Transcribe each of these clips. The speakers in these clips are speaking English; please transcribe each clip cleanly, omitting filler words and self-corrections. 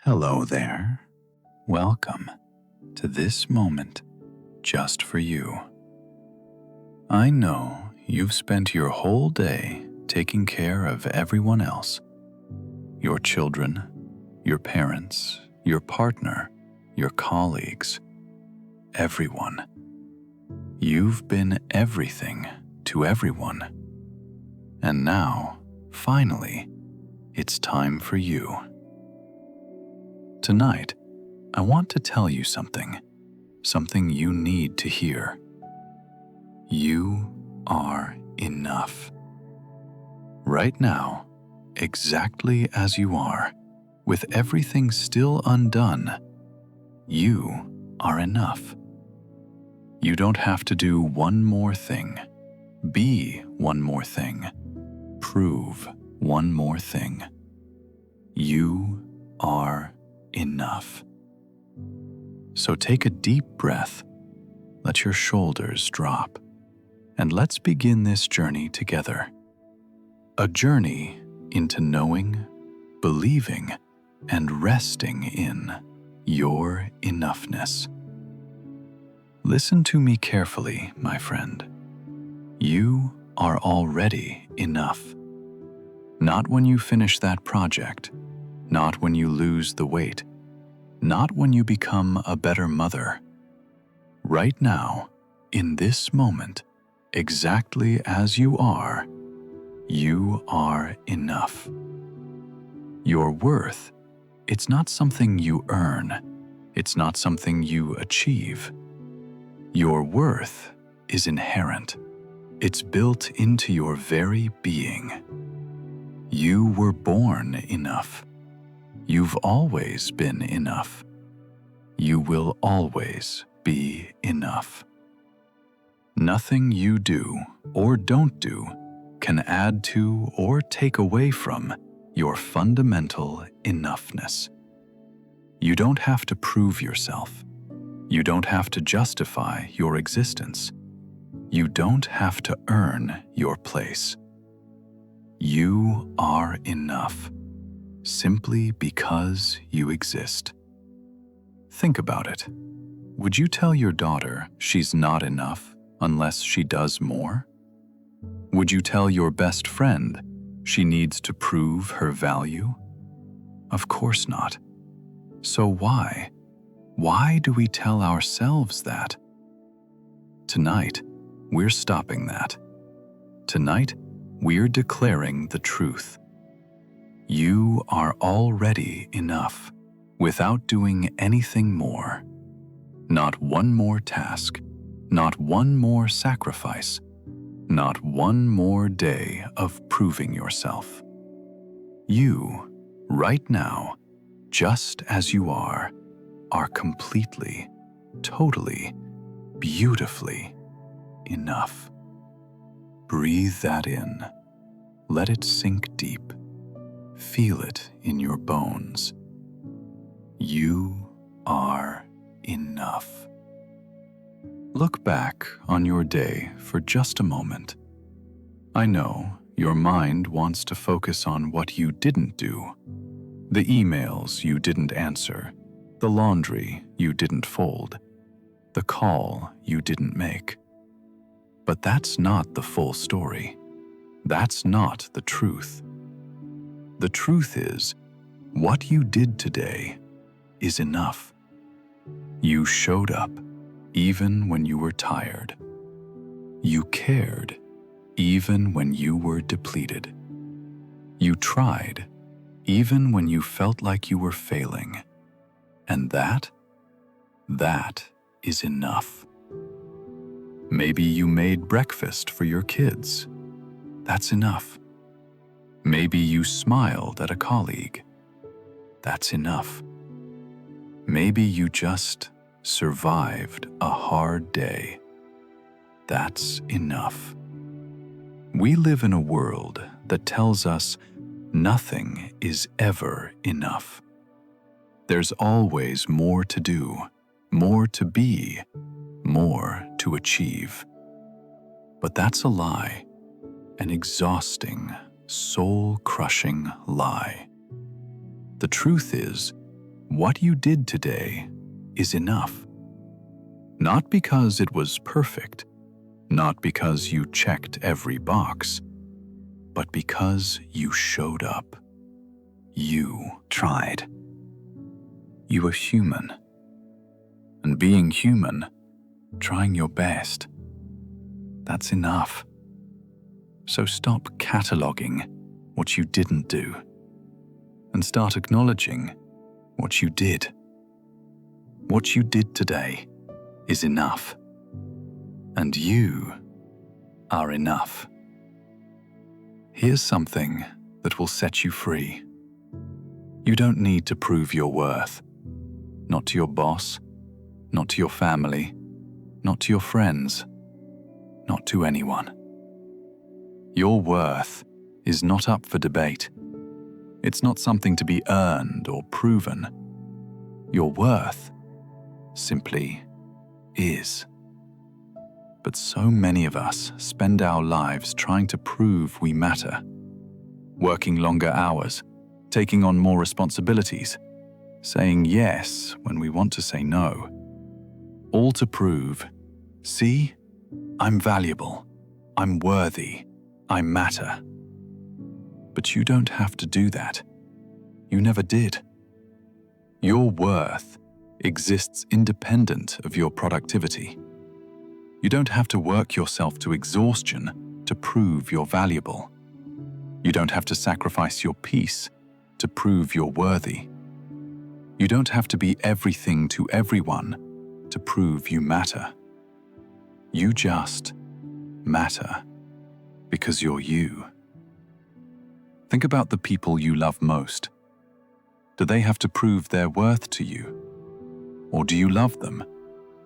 Hello there. Welcome to this moment just for you. I know you've spent your whole day taking care of everyone else. Your children, your parents, your partner, your colleagues, everyone. You've been everything to everyone. And now, finally, it's time for you. Tonight, I want to tell you something you need to hear. You are enough. Right now, exactly as you are, with everything still undone, you are enough. You don't have to do one more thing, be one more thing, prove one more thing. You are enough. So take a deep breath, let your shoulders drop, and let's begin this journey together. A journey into knowing, believing, and resting in your enoughness. Listen to me carefully, my friend. You are already enough. Not when you finish that project, not when you lose the weight, not when you become a better mother. Right now, in this moment, exactly as you are enough. Your worth, it's not something you earn, it's not something you achieve. Your worth is inherent. It's built into your very being. You were born enough. You've always been enough. You will always be enough. Nothing you do or don't do can add to or take away from your fundamental enoughness. You don't have to prove yourself. You don't have to justify your existence. You don't have to earn your place. You are enough. Simply because you exist. Think about it. Would you tell your daughter she's not enough unless she does more? Would you tell your best friend she needs to prove her value? Of course not. So why? Why do we tell ourselves that? Tonight, we're stopping that. Tonight, we're declaring the truth. You are already enough, without doing anything more. Not one more task, not one more sacrifice, not one more day of proving yourself. You, right now, just as you are completely, totally, beautifully enough. Breathe that in. Let it sink deep. Feel it in your bones. You are enough. Look back on your day for just a moment. I know your mind wants to focus on what you didn't do. The emails you didn't answer, the laundry you didn't fold, the call you didn't make. But that's not the full story. That's not the truth. The truth is, what you did today is enough. You showed up even when you were tired. You cared even when you were depleted. You tried even when you felt like you were failing. And that is enough. Maybe you made breakfast for your kids. That's enough. Maybe you smiled at a colleague. That's enough. Maybe you just survived a hard day. That's enough. We live in a world that tells us nothing is ever enough. There's always more to do, more to be, more to achieve. But that's a lie, an exhausting, soul-crushing lie. The truth is, what you did today is enough. Not because it was perfect, not because you checked every box, but because you showed up. You tried. You were human. And being human, trying your best, that's enough. So stop cataloging what you didn't do and start acknowledging what you did. What you did today is enough. And you are enough. Here's something that will set you free. You don't need to prove your worth. Not to your boss, not to your family, not to your friends, not to anyone. Your worth is not up for debate. It's not something to be earned or proven. Your worth simply is. But so many of us spend our lives trying to prove we matter, working longer hours, taking on more responsibilities, saying yes when we want to say no, all to prove, see, I'm valuable, I'm worthy, I matter. But you don't have to do that. You never did. Your worth exists independent of your productivity. You don't have to work yourself to exhaustion to prove you're valuable. You don't have to sacrifice your peace to prove you're worthy. You don't have to be everything to everyone to prove you matter. You just matter because you're you. Think about the people you love most. Do they have to prove their worth to you? Or do you love them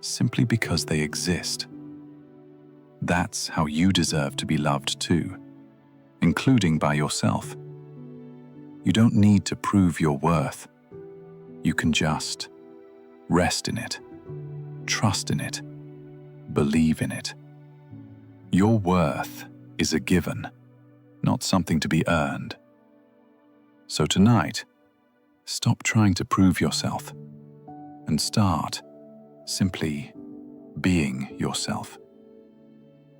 simply because they exist? That's how you deserve to be loved too, including by yourself. You don't need to prove your worth. You can just rest in it, trust in it, believe in it. Your worth is a given, not something to be earned. So tonight, stop trying to prove yourself and start simply being yourself.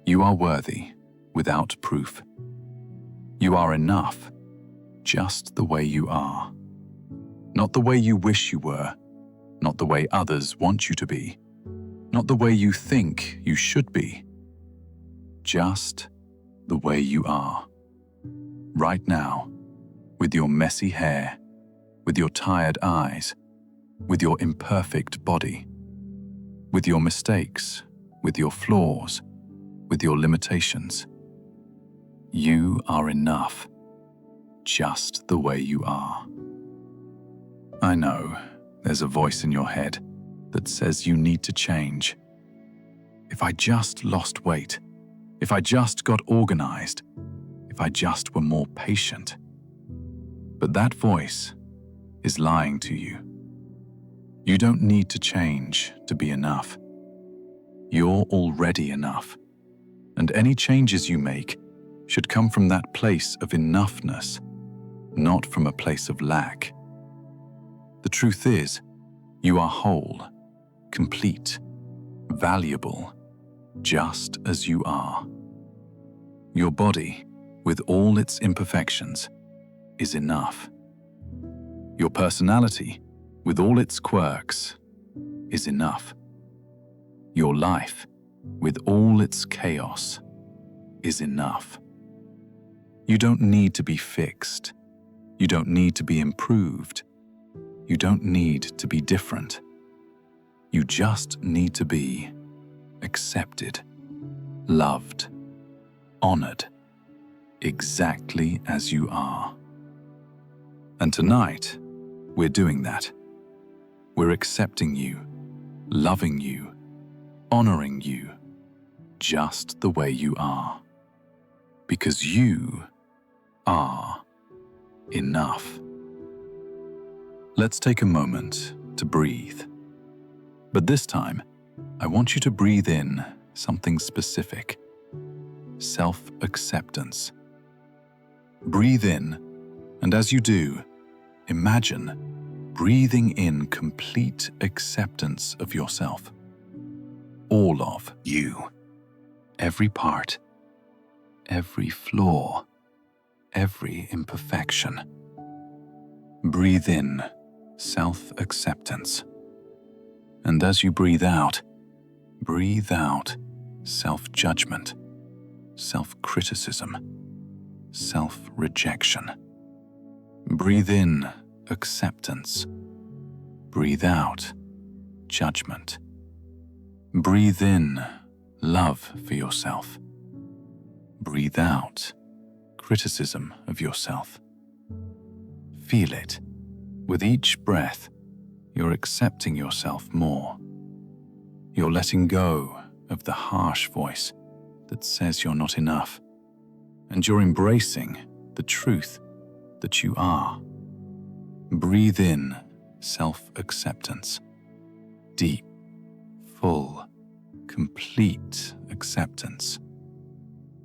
You are worthy without proof. You are enough just the way you are. Not the way you wish you were, not the way others want you to be, not the way you think you should be. Just the way you are. Right now, with your messy hair, with your tired eyes, with your imperfect body, with your mistakes, with your flaws, with your limitations. You are enough, just the way you are. I know there's a voice in your head that says you need to change. If I just lost weight, if I just got organized, if I just were more patient. But that voice is lying to you. You don't need to change to be enough. You're already enough. And any changes you make should come from that place of enoughness, not from a place of lack. The truth is, you are whole, complete, valuable, just as you are. Your body, with all its imperfections, is enough. Your personality, with all its quirks, is enough. Your life, with all its chaos, is enough. You don't need to be fixed. You don't need to be improved. You don't need to be different. You just need to be accepted, loved, honored, exactly as you are. And tonight, we're doing that. We're accepting you, loving you, honoring you, just the way you are. Because you are enough. Let's take a moment to breathe. But this time, I want you to breathe in something specific. Self-acceptance. Breathe in, and as you do, imagine breathing in complete acceptance of yourself. All of you. Every part, every flaw, every imperfection. Breathe in self-acceptance. And as you breathe out self-judgment, self-criticism, self-rejection. Breathe in acceptance. Breathe out judgment. Breathe in love for yourself. Breathe out criticism of yourself. Feel it. With each breath, you're accepting yourself more. You're letting go of the harsh voice that says you're not enough, and you're embracing the truth that you are. Breathe in self-acceptance. Deep, full, complete acceptance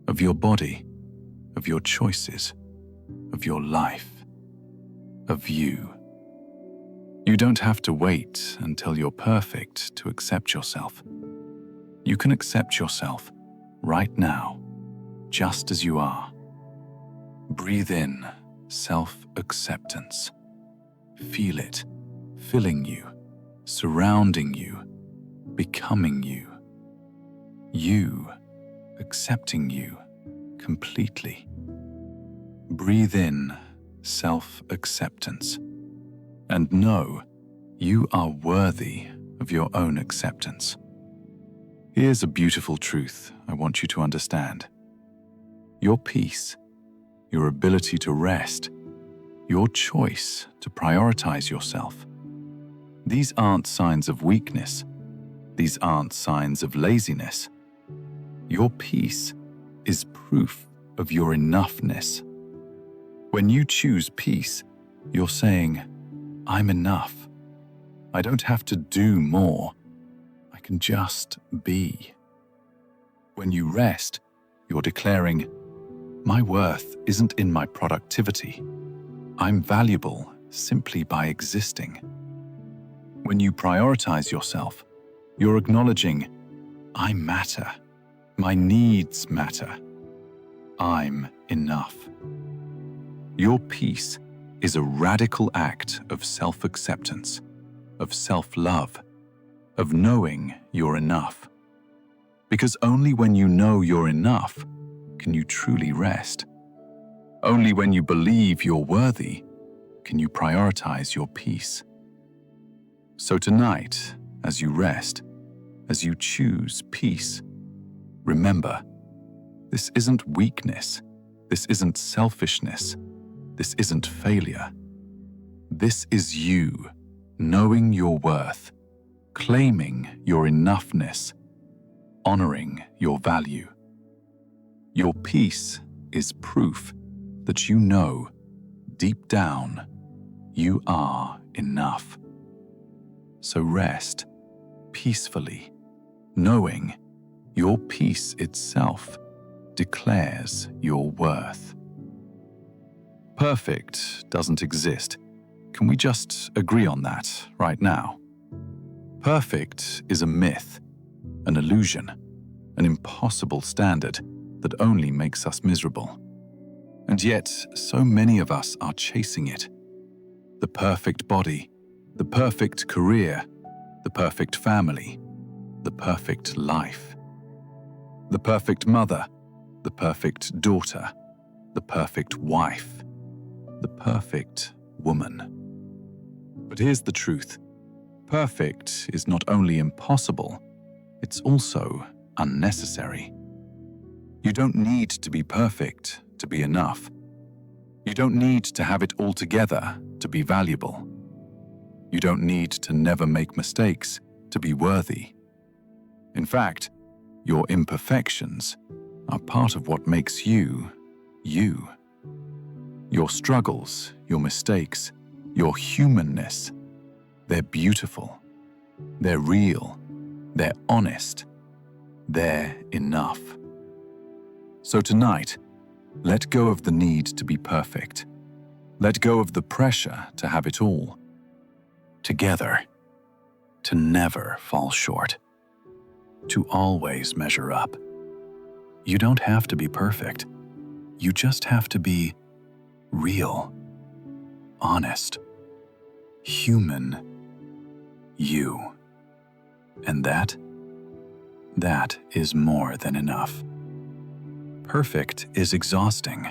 of your body, of your choices, of your life, of you. You don't have to wait until you're perfect to accept yourself. You can accept yourself right now, just as you are. Breathe in self-acceptance. Feel it, filling you, surrounding you, becoming you. You, accepting you completely. Breathe in self-acceptance. And know you are worthy of your own acceptance. Here's a beautiful truth I want you to understand. Your peace, your ability to rest, your choice to prioritize yourself. These aren't signs of weakness. These aren't signs of laziness. Your peace is proof of your enoughness. When you choose peace, you're saying, I'm enough. I don't have to do more. I can just be. When you rest, you're declaring, my worth isn't in my productivity. I'm valuable simply by existing. When you prioritize yourself, you're acknowledging, I matter. My needs matter. I'm enough. Your peace is a radical act of self-acceptance, of self-love, of knowing you're enough. Because only when you know you're enough can you truly rest. Only when you believe you're worthy can you prioritize your peace. So tonight, as you rest, as you choose peace, remember, this isn't weakness, this isn't selfishness, this isn't failure. This is you, knowing your worth, claiming your enoughness, honoring your value. Your peace is proof that you know, deep down, you are enough. So rest peacefully, knowing your peace itself declares your worth. Perfect doesn't exist. Can we just agree on that right now? Perfect is a myth, an illusion, an impossible standard that only makes us miserable. And yet, so many of us are chasing it. The perfect body, the perfect career, the perfect family, the perfect life. The perfect mother, the perfect daughter, the perfect wife, the perfect woman. But here's the truth. Perfect is not only impossible, it's also unnecessary. You don't need to be perfect to be enough. You don't need to have it all together to be valuable. You don't need to never make mistakes to be worthy. In fact, your imperfections are part of what makes you, you. Your struggles, your mistakes, your humanness, they're beautiful, they're real, they're honest, they're enough. So tonight, let go of the need to be perfect. Let go of the pressure to have it all. together, to never fall short, to always measure up. You don't have to be perfect. You just have to be real, honest, human, you. And that is more than enough. Perfect is exhausting.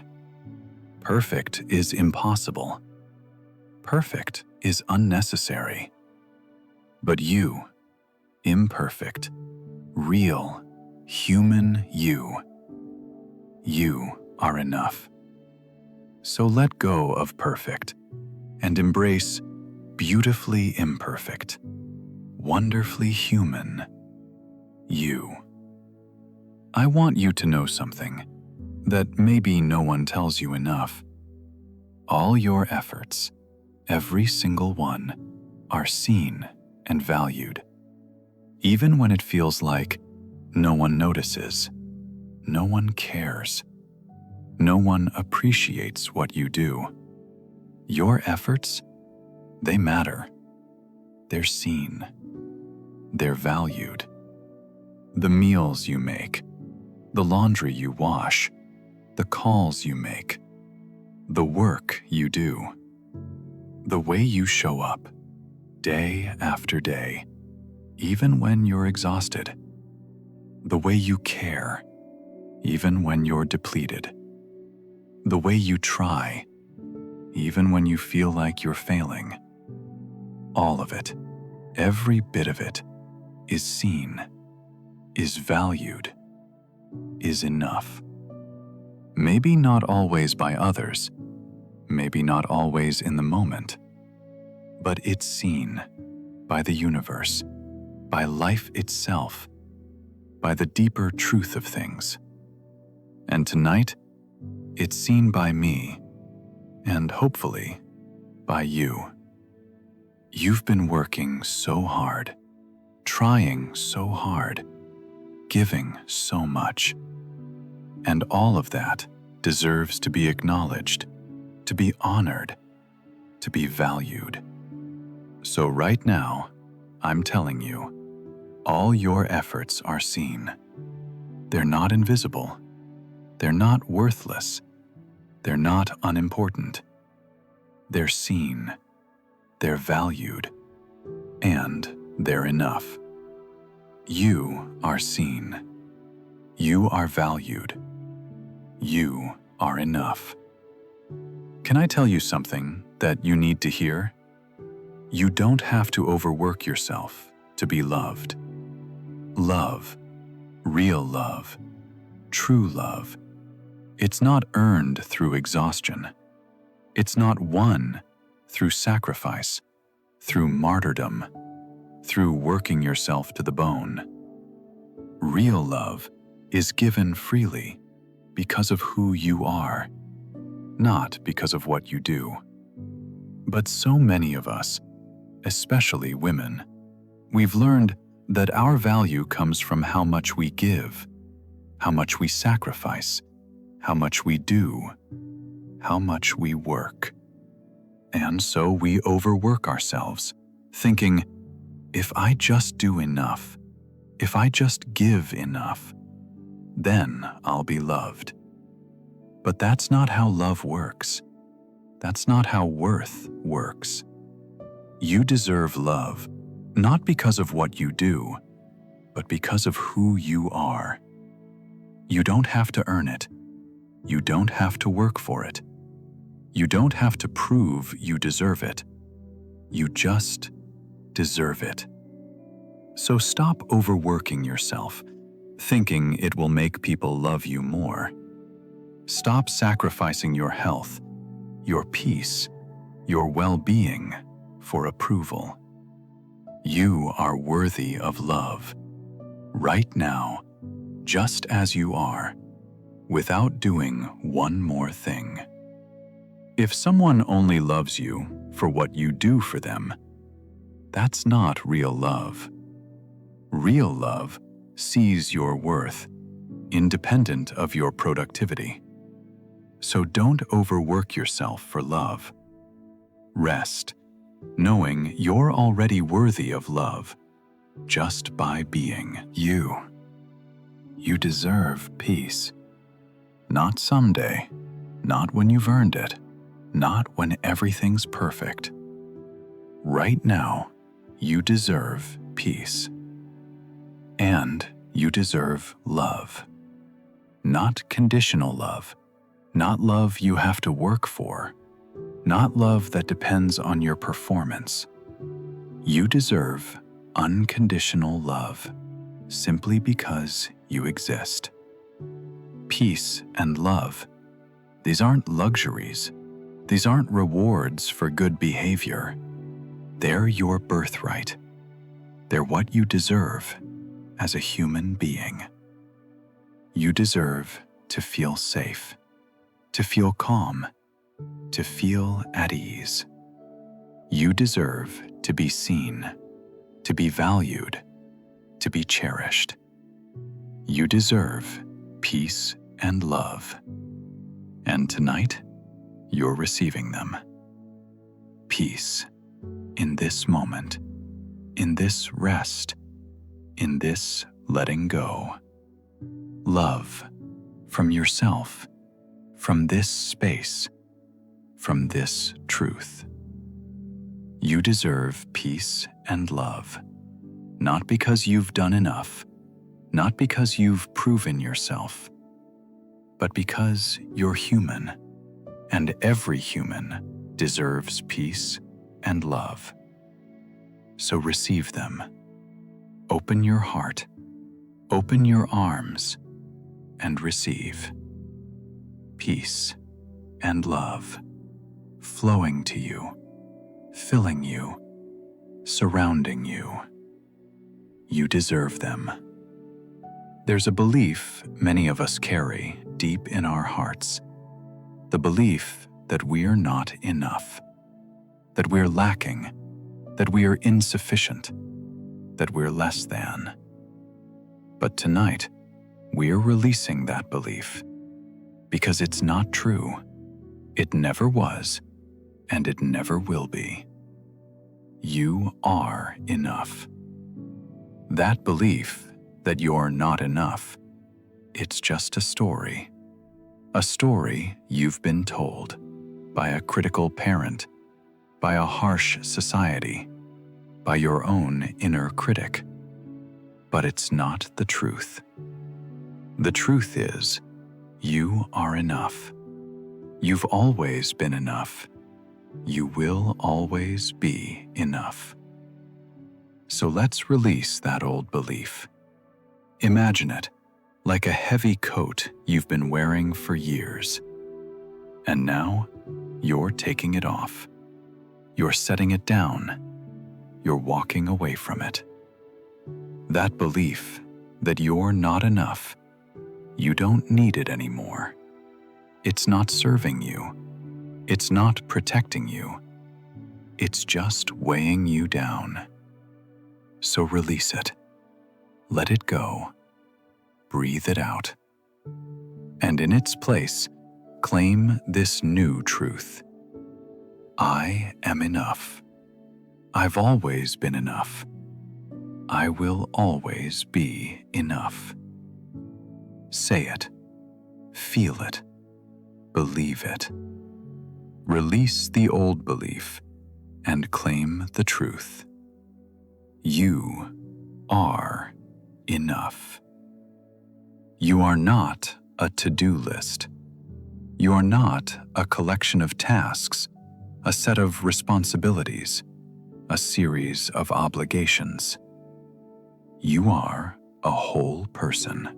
Perfect is impossible. Perfect is unnecessary. But you, imperfect, real, human you are enough. So let go of perfect and embrace beautifully imperfect, wonderfully human you. I want you to know something that maybe no one tells you enough. All your efforts, every single one, are seen and valued. Even when it feels like no one notices, no one cares, no one appreciates what you do. Your efforts, they matter. They're seen. They're valued. The meals you make, the laundry you wash, the calls you make, the work you do, the way you show up, day after day, even when you're exhausted, the way you care, even when you're depleted, the way you try, even when you feel like you're failing. All of it, every bit of it, is seen, is valued, is enough. Maybe not always by others, maybe not always in the moment, but it's seen by the universe, by life itself, by the deeper truth of things. And tonight, it's seen by me, and hopefully, by you. You've been working so hard, trying so hard, giving so much. And all of that deserves to be acknowledged, to be honored, to be valued. So right now, I'm telling you, all your efforts are seen. They're not invisible. They're not worthless. They're not unimportant. They're seen. They're valued. And they're enough. You are seen. You are valued. You are enough. Can I tell you something that you need to hear? You don't have to overwork yourself to be loved. Love, real love, true love, it's not earned through exhaustion. It's not won through sacrifice, through martyrdom, through working yourself to the bone. Real love is given freely because of who you are, not because of what you do. But so many of us, especially women, we've learned that our value comes from how much we give, how much we sacrifice, how much we do, how much we work. And so we overwork ourselves, thinking, if I just do enough, if I just give enough, then I'll be loved. But that's not how love works. That's not how worth works. You deserve love, not because of what you do, but because of who you are. You don't have to earn it. You don't have to work for it. You don't have to prove you deserve it. You just deserve it. So stop overworking yourself, thinking it will make people love you more. Stop sacrificing your health, your peace, your well-being for approval. You are worthy of love, right now, just as you are, without doing one more thing. If someone only loves you for what you do for them, that's not real love. Real love sees your worth, independent of your productivity. So don't overwork yourself for love. Rest, knowing you're already worthy of love just by being you. You deserve peace. Not someday, not when you've earned it, not when everything's perfect. Right now, you deserve peace. And you deserve love. Not conditional love, not love you have to work for, not love that depends on your performance. You deserve unconditional love simply because you exist. Peace and love, these aren't luxuries. These aren't rewards for good behavior. They're your birthright. They're what you deserve as a human being. You deserve to feel safe, to feel calm, to feel at ease. You deserve to be seen, to be valued, to be cherished. You deserve peace and love. And tonight, you're receiving them. Peace in this moment, in this rest, in this letting go. Love from yourself, from this space, from this truth. You deserve peace and love, not because you've done enough, not because you've proven yourself, but because you're human, and every human deserves peace and love. So receive them. Open your heart, open your arms, and receive. Peace and love flowing to you, filling you, surrounding you. You deserve them. There's a belief many of us carry deep in our hearts, the belief that we are not enough, that we're lacking, that we are insufficient, that we're less than. But tonight, we're releasing that belief because it's not true. It never was, and it never will be. You are enough. That belief that you're not enough, it's just a story you've been told by a critical parent, by a harsh society, by your own inner critic. But it's not the truth. The truth is, you are enough. You've always been enough. You will always be enough. So let's release that old belief. Imagine it like a heavy coat you've been wearing for years. And now, you're taking it off. You're setting it down. You're walking away from it. That belief that you're not enough, you don't need it anymore. It's not serving you. It's not protecting you. It's just weighing you down. So release it. Let it go. Breathe it out. And in its place, claim this new truth. I am enough. I've always been enough. I will always be enough. Say it. Feel it. Believe it. Release the old belief and claim the truth. You are enough. You are not a to-do list. You are not a collection of tasks, a set of responsibilities, a series of obligations. You are a whole person,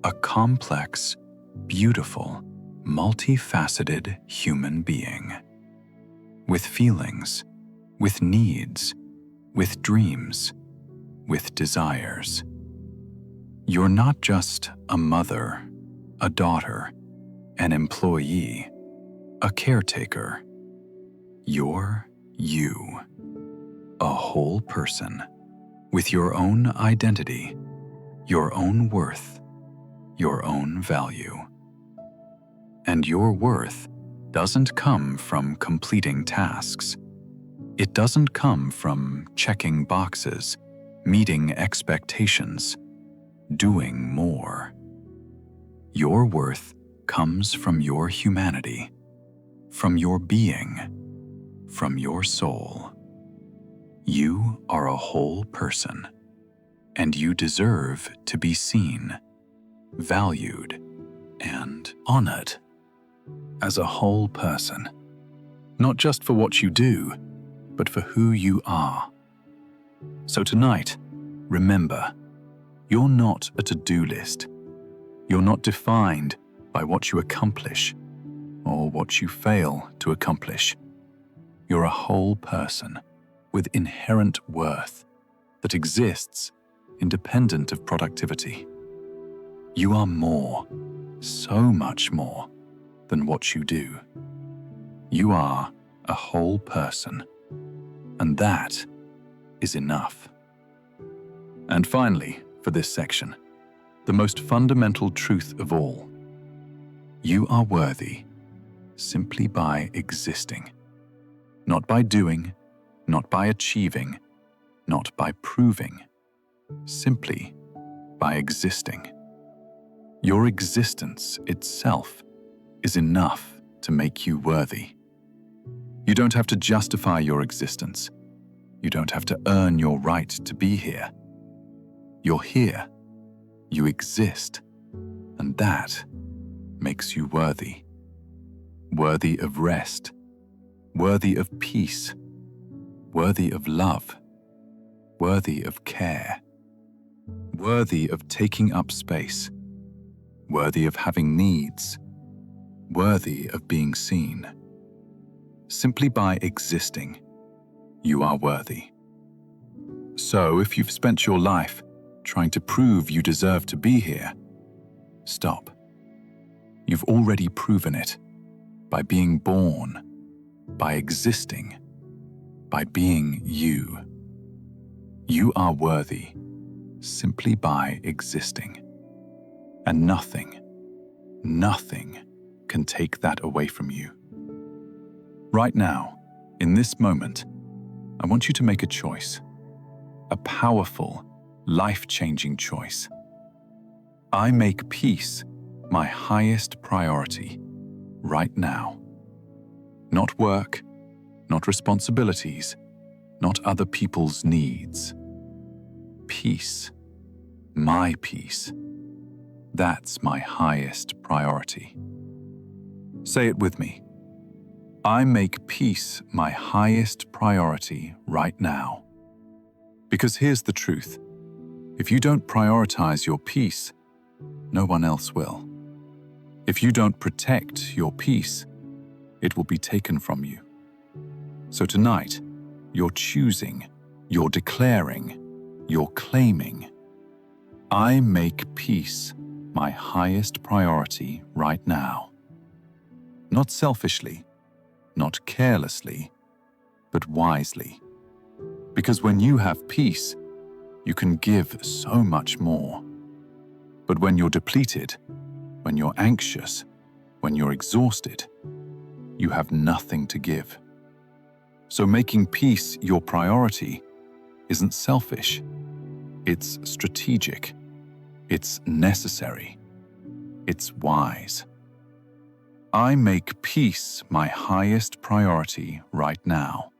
a complex, beautiful, multifaceted human being, with feelings, with needs, with dreams, with desires. You're not just a mother, a daughter, an employee, a caretaker. You're you, a whole person, with your own identity, your own worth, your own value. And your worth doesn't come from completing tasks. It doesn't come from checking boxes, meeting expectations, doing more. Your worth comes from your humanity, from your being, from your soul. You are a whole person, and you deserve to be seen, valued, and honored as a whole person, not just for what you do, but for who you are. So tonight, remember, you're not a to-do list. You're not defined by what you accomplish or what you fail to accomplish. You're a whole person with inherent worth that exists independent of productivity. You are more, so much more, than what you do. You are a whole person, and that is enough. And finally, for this section, the most fundamental truth of all. You are worthy simply by existing. Not by doing, not by achieving, not by proving. Simply by existing. Your existence itself is enough to make you worthy. You don't have to justify your existence. You don't have to earn your right to be here. You're here. You exist. And that makes you worthy. Worthy of rest. Worthy of peace. Worthy of love. Worthy of care. Worthy of taking up space. Worthy of having needs. Worthy of being seen. Simply by existing, you are worthy. So if you've spent your life trying to prove you deserve to be here, stop. You've already proven it by being born, by existing, by being you. You are worthy simply by existing. And nothing can take that away from you. Right now, in this moment, I want you to make a choice. A powerful, life-changing choice. I make peace my highest priority right now. Not work, not responsibilities, not other people's needs. Peace. My peace. That's my highest priority. Say it with me. I make peace my highest priority right now. Because here's the truth. If you don't prioritize your peace, no one else will. If you don't protect your peace, it will be taken from you. So tonight, you're choosing, you're declaring, you're claiming. I make peace my highest priority right now. Not selfishly, not carelessly, but wisely. Because when you have peace, you can give so much more. But when you're depleted, when you're anxious, when you're exhausted, you have nothing to give. So making peace your priority isn't selfish. It's strategic. It's necessary. It's wise. I make peace my highest priority right now.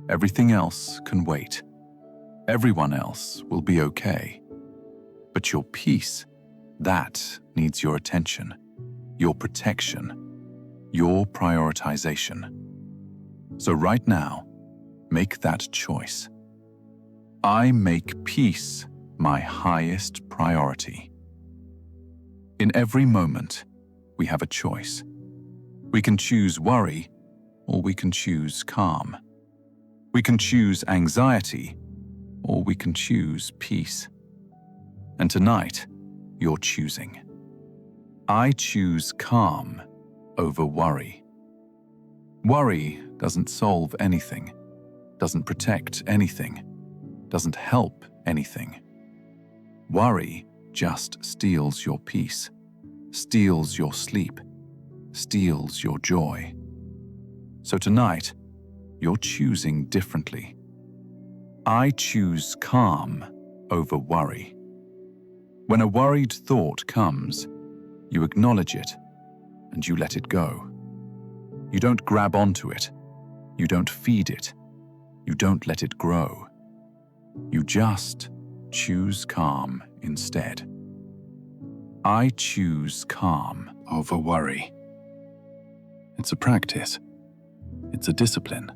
Everything else can wait. Everyone else will be okay. But your peace, that needs your attention, your protection, your prioritization. So right now, make that choice. I make peace my highest priority. In every moment, we have a choice. We can choose worry, or we can choose calm. We can choose anxiety, or we can choose peace. And tonight, you're choosing. I choose calm over worry. Worry doesn't solve anything, doesn't protect anything, doesn't help anything. Worry just steals your peace, steals your sleep, steals your joy. So tonight, you're choosing differently. I choose calm over worry. When a worried thought comes, you acknowledge it and you let it go. You don't grab onto it. You don't feed it. You don't let it grow. You just choose calm instead. I choose calm over worry. It's a practice. It's a discipline.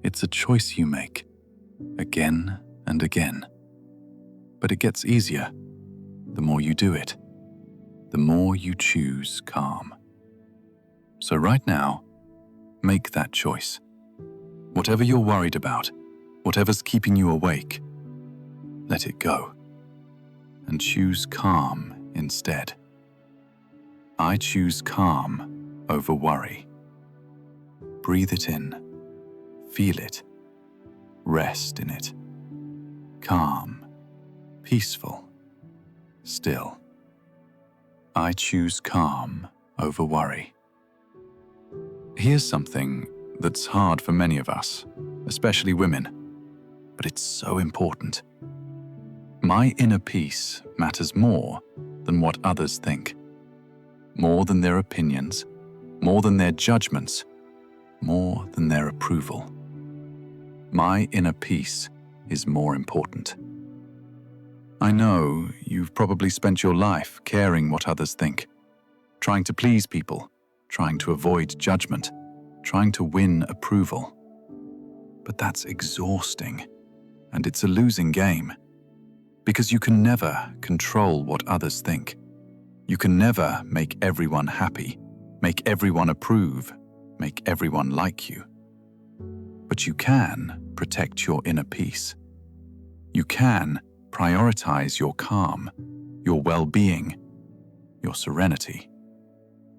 It's a choice you make again and again. But it gets easier the more you do it, the more you choose calm. So right now, make that choice. Whatever you're worried about, whatever's keeping you awake, let it go and choose calm instead. I choose calm over worry. Breathe it in, feel it, rest in it. Calm, peaceful, still. I choose calm over worry. Here's something that's hard for many of us, especially women, but it's so important. My inner peace matters more than what others think, more than their opinions, more than their judgments, more than their approval. My inner peace is more important. I know you've probably spent your life caring what others think, trying to please people, trying to avoid judgment, trying to win approval. But that's exhausting, and it's a losing game, because you can never control what others think. You can never make everyone happy, make everyone approve, make everyone like you. But you can protect your inner peace. You can prioritize your calm, your well-being, your serenity.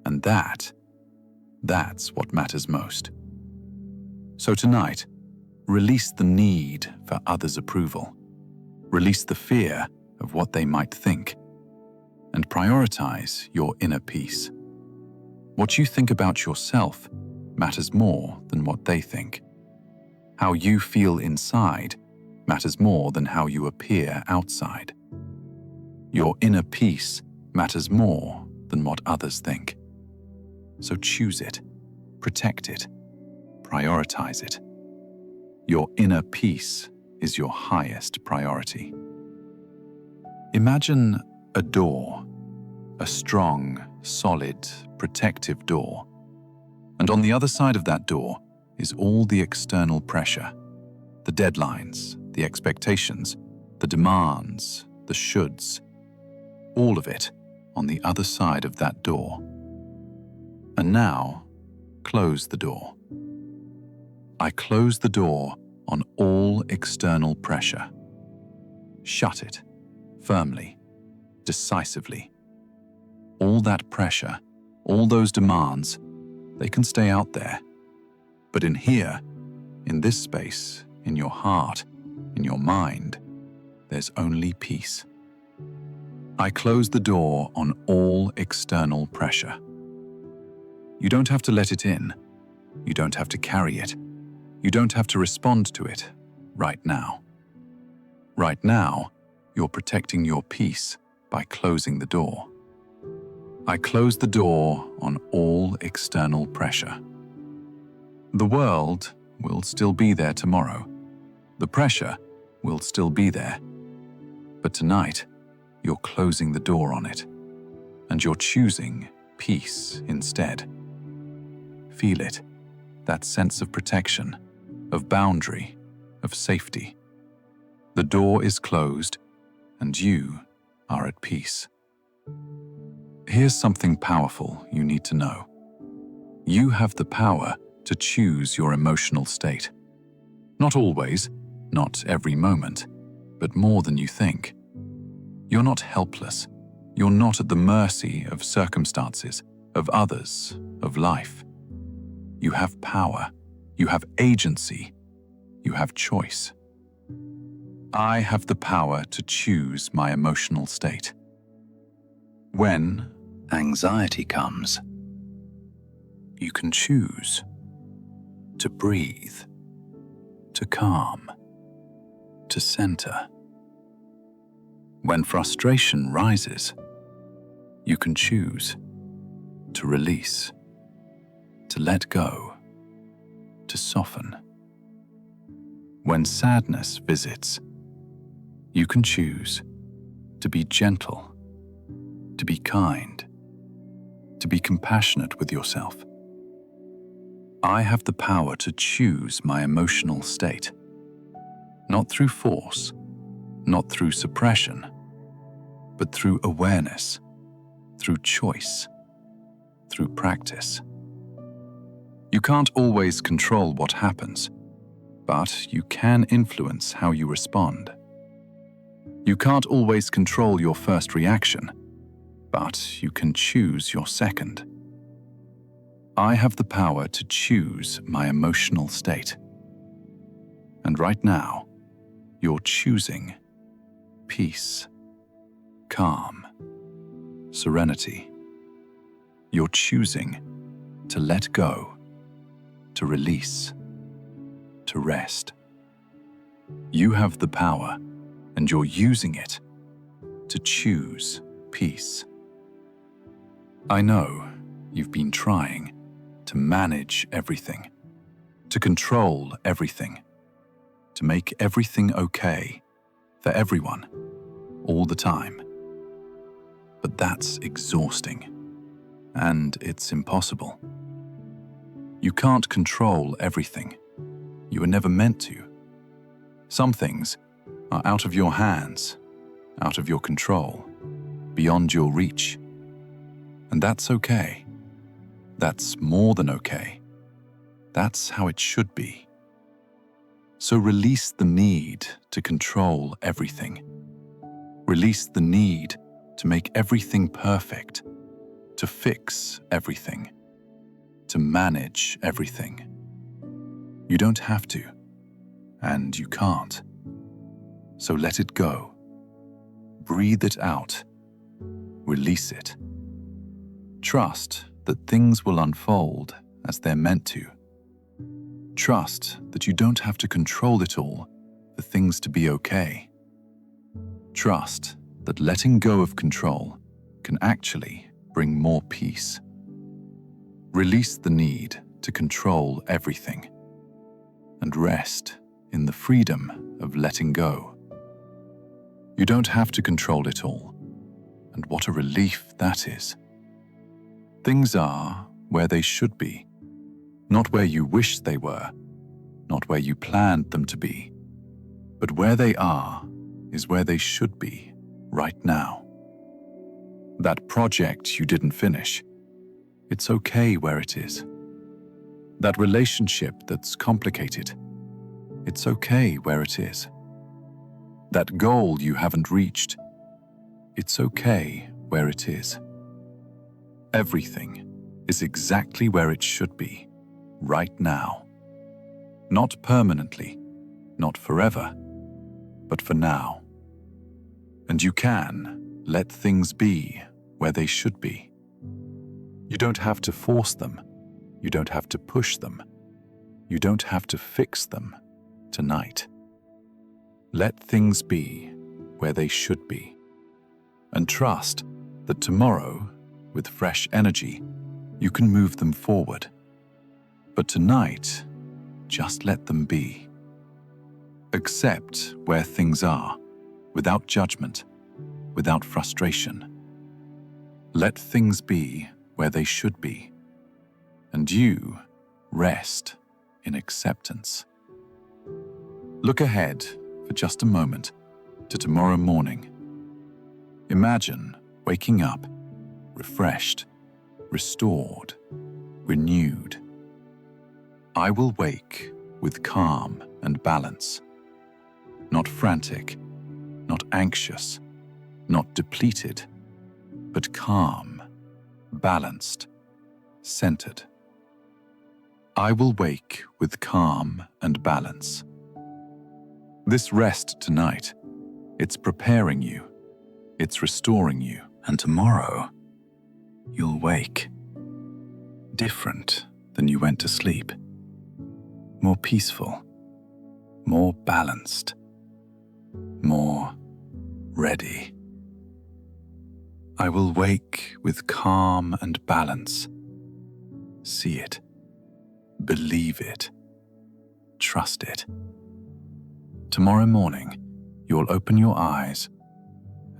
And that's what matters most. So tonight, release the need for others' approval. Release the fear of what they might think, and prioritize your inner peace. What you think about yourself matters more than what they think. How you feel inside matters more than how you appear outside. Your inner peace matters more than what others think. So choose it, protect it, prioritize it. Your inner peace is your highest priority. Imagine a door, a strong, solid, protective door. And on the other side of that door is all the external pressure, the deadlines, the expectations, the demands, the shoulds, all of it on the other side of that door. And now, close the door. I close the door on all external pressure. Shut it, firmly, decisively. All that pressure, all those demands, they can stay out there. But in here, in this space, in your heart, in your mind, there's only peace. I close the door on all external pressure. You don't have to let it in. You don't have to carry it. You don't have to respond to it right now. Right now, you're protecting your peace by closing the door. I close the door on all external pressure. The world will still be there tomorrow. The pressure will still be there. But tonight, you're closing the door on it, and you're choosing peace instead. Feel it, that sense of protection, of boundary, of safety. The door is closed, and you are at peace. Here's something powerful you need to know. You have the power to choose your emotional state. Not always, not every moment, but more than you think. You're not helpless. You're not at the mercy of circumstances, of others, of life. You have power. You have agency. You have choice. I have the power to choose my emotional state. When anxiety comes, you can choose to breathe, to calm, to center. When frustration rises, you can choose to release, to let go, to soften. When sadness visits, you can choose to be gentle, to be kind, to be compassionate with yourself. I have the power to choose my emotional state, not through force, not through suppression, but through awareness, through choice, through practice. You can't always control what happens, but you can influence how you respond. You can't always control your first reaction, but you can choose your second. I have the power to choose my emotional state. And right now, you're choosing peace, calm, serenity. You're choosing to let go, to release, to rest. You have the power, and you're using it to choose peace. I know you've been trying to manage everything, to control everything, to make everything okay for everyone, all the time. But that's exhausting, and it's impossible. You can't control everything. You were never meant to. Some things are out of your hands, out of your control, beyond your reach. And that's okay. That's more than okay. That's how it should be. So release the need to control everything. Release the need to make everything perfect, to fix everything, to manage everything. You don't have to, and you can't. So let it go. Breathe it out. Release it. Trust that things will unfold as they're meant to. Trust that you don't have to control it all for things to be okay. Trust that letting go of control can actually bring more peace. Release the need to control everything and rest in the freedom of letting go. You don't have to control it all, and what a relief that is. Things are where they should be, not where you wish they were, not where you planned them to be, but where they are is where they should be right now. That project you didn't finish, it's okay where it is. That relationship that's complicated, it's okay where it is. That goal you haven't reached, it's okay where it is. Everything is exactly where it should be, right now. Not permanently, not forever, but for now. And you can let things be where they should be. You don't have to force them. You don't have to push them. You don't have to fix them tonight. Let things be where they should be. And trust that tomorrow, with fresh energy, you can move them forward. But tonight, just let them be. Accept where things are, without judgment, without frustration. Let things be where they should be, and you rest in acceptance. Look ahead for just a moment to tomorrow morning. Imagine waking up refreshed, restored, renewed. I will wake with calm and balance, not frantic, not anxious, not depleted, but calm, balanced, centered. I will wake with calm and balance. This rest tonight, it's preparing you, it's restoring you, and tomorrow you'll wake different than you went to sleep. more peaceful, more balanced, more ready. I will wake with calm and balance. See it, believe it, trust it. Tomorrow morning, you'll open your eyes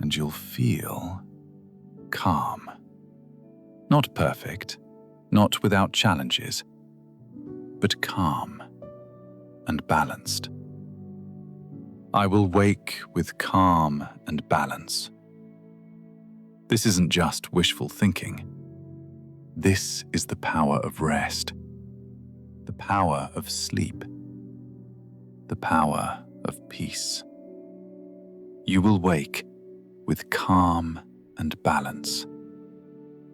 and you'll feel calm. Not perfect, not without challenges, but calm and balanced. I will wake with calm and balance. This isn't just wishful thinking. This is the power of rest, the power of sleep, the power of peace. You will wake with calm and balance.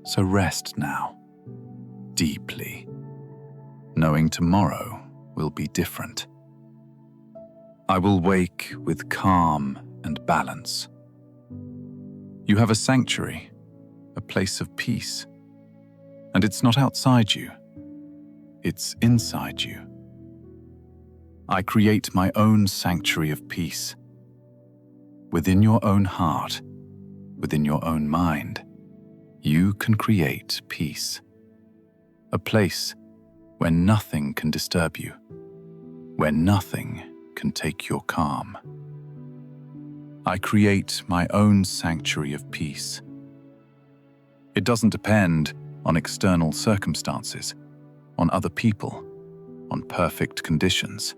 So rest now, deeply, knowing tomorrow will be different. I will wake with calm and balance. You have a sanctuary, a place of peace. And it's not outside you, it's inside you. I create my own sanctuary of peace. Within your own heart, within your own mind, you can create peace. A place where nothing can disturb you, where nothing can take your calm. I create my own sanctuary of peace. It doesn't depend on external circumstances, on other people, on perfect conditions.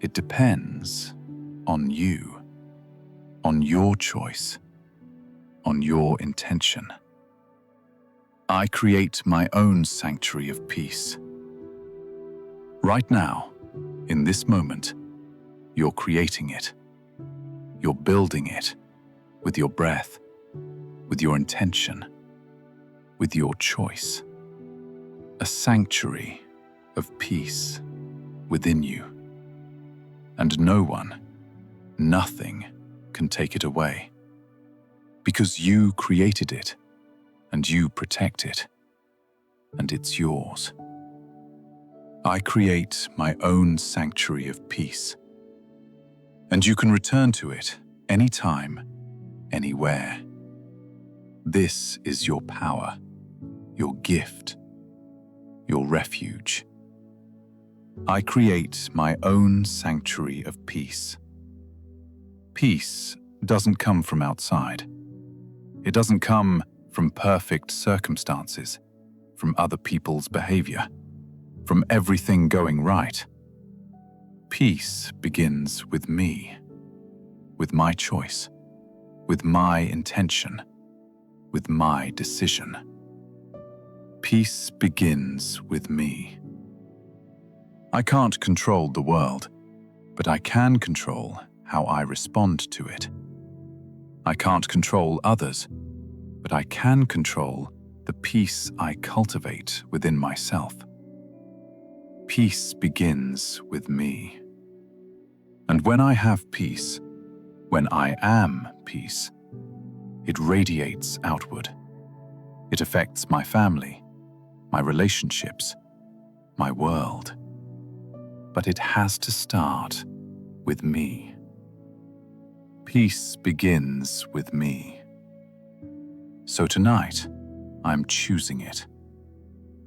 It depends on you, on your choice, on your intention. I create my own sanctuary of peace. Right now, in this moment, you're creating it. You're building it with your breath, with your intention, with your choice. A sanctuary of peace within you. And no one, nothing can take it away. Because you created it, and you protect it, and it's yours. I create my own sanctuary of peace. And you can return to it anytime, anywhere. This is your power, your gift, your refuge. I create my own sanctuary of peace. Peace doesn't come from outside. It doesn't come from perfect circumstances, from other people's behavior, from everything going right. Peace begins with me, with my choice, with my intention, with my decision. Peace begins with me. I can't control the world, but I can control how I respond to it. I can't control others, but I can control the peace I cultivate within myself. Peace begins with me. And when I have peace, when I am peace, it radiates outward. It affects my family, my relationships, my world. But it has to start with me. Peace begins with me. So tonight, I'm choosing it.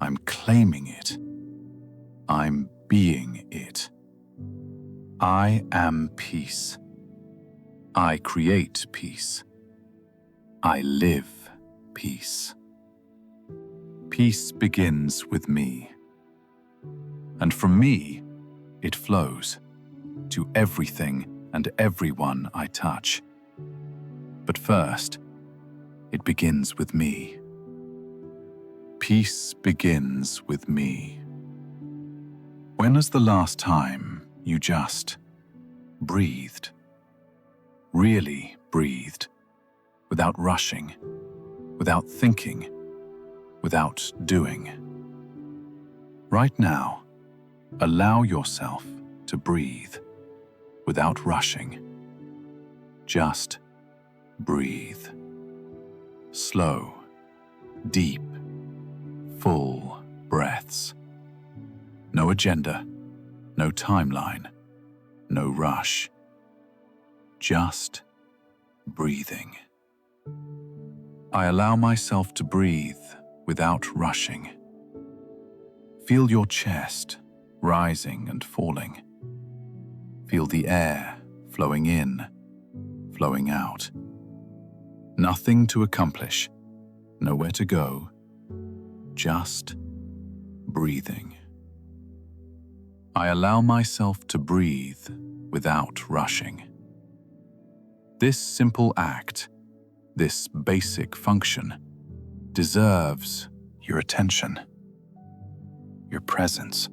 I'm claiming it. I'm being it. I am peace. I create peace. I live peace. Peace begins with me. And from me, it flows to everything and everyone I touch. But first, it begins with me. Peace begins with me. When was the last time you just breathed? Really breathed, without rushing, without thinking, without doing. Right now, allow yourself to breathe without rushing. Just breathe. Slow, deep, full breaths. No agenda, No timeline, no rush, just breathing. I allow myself to breathe without rushing. Feel your chest rising and falling. Feel the air flowing in, flowing out. Nothing to accomplish, nowhere to go, just breathing. I allow myself to breathe without rushing. This simple act, this basic function, deserves your attention, your presence.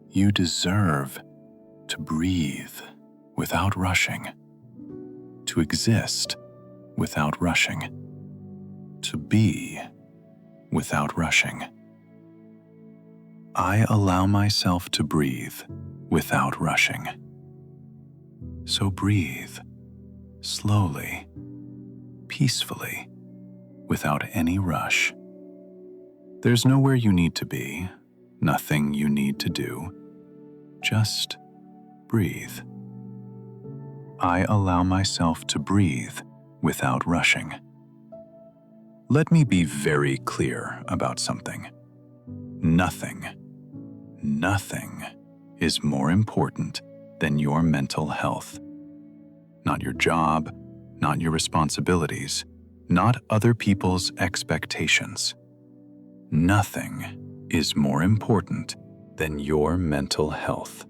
You deserve to breathe without rushing, to exist without rushing, to be without rushing. I allow myself to breathe without rushing. So breathe slowly, peacefully, without any rush. There's nowhere you need to be, nothing you need to do. Just breathe. I allow myself to breathe without rushing. Let me be very clear about something. Nothing is more important than your mental health. Not your job, not your responsibilities, not other people's expectations. Nothing is more important than your mental health.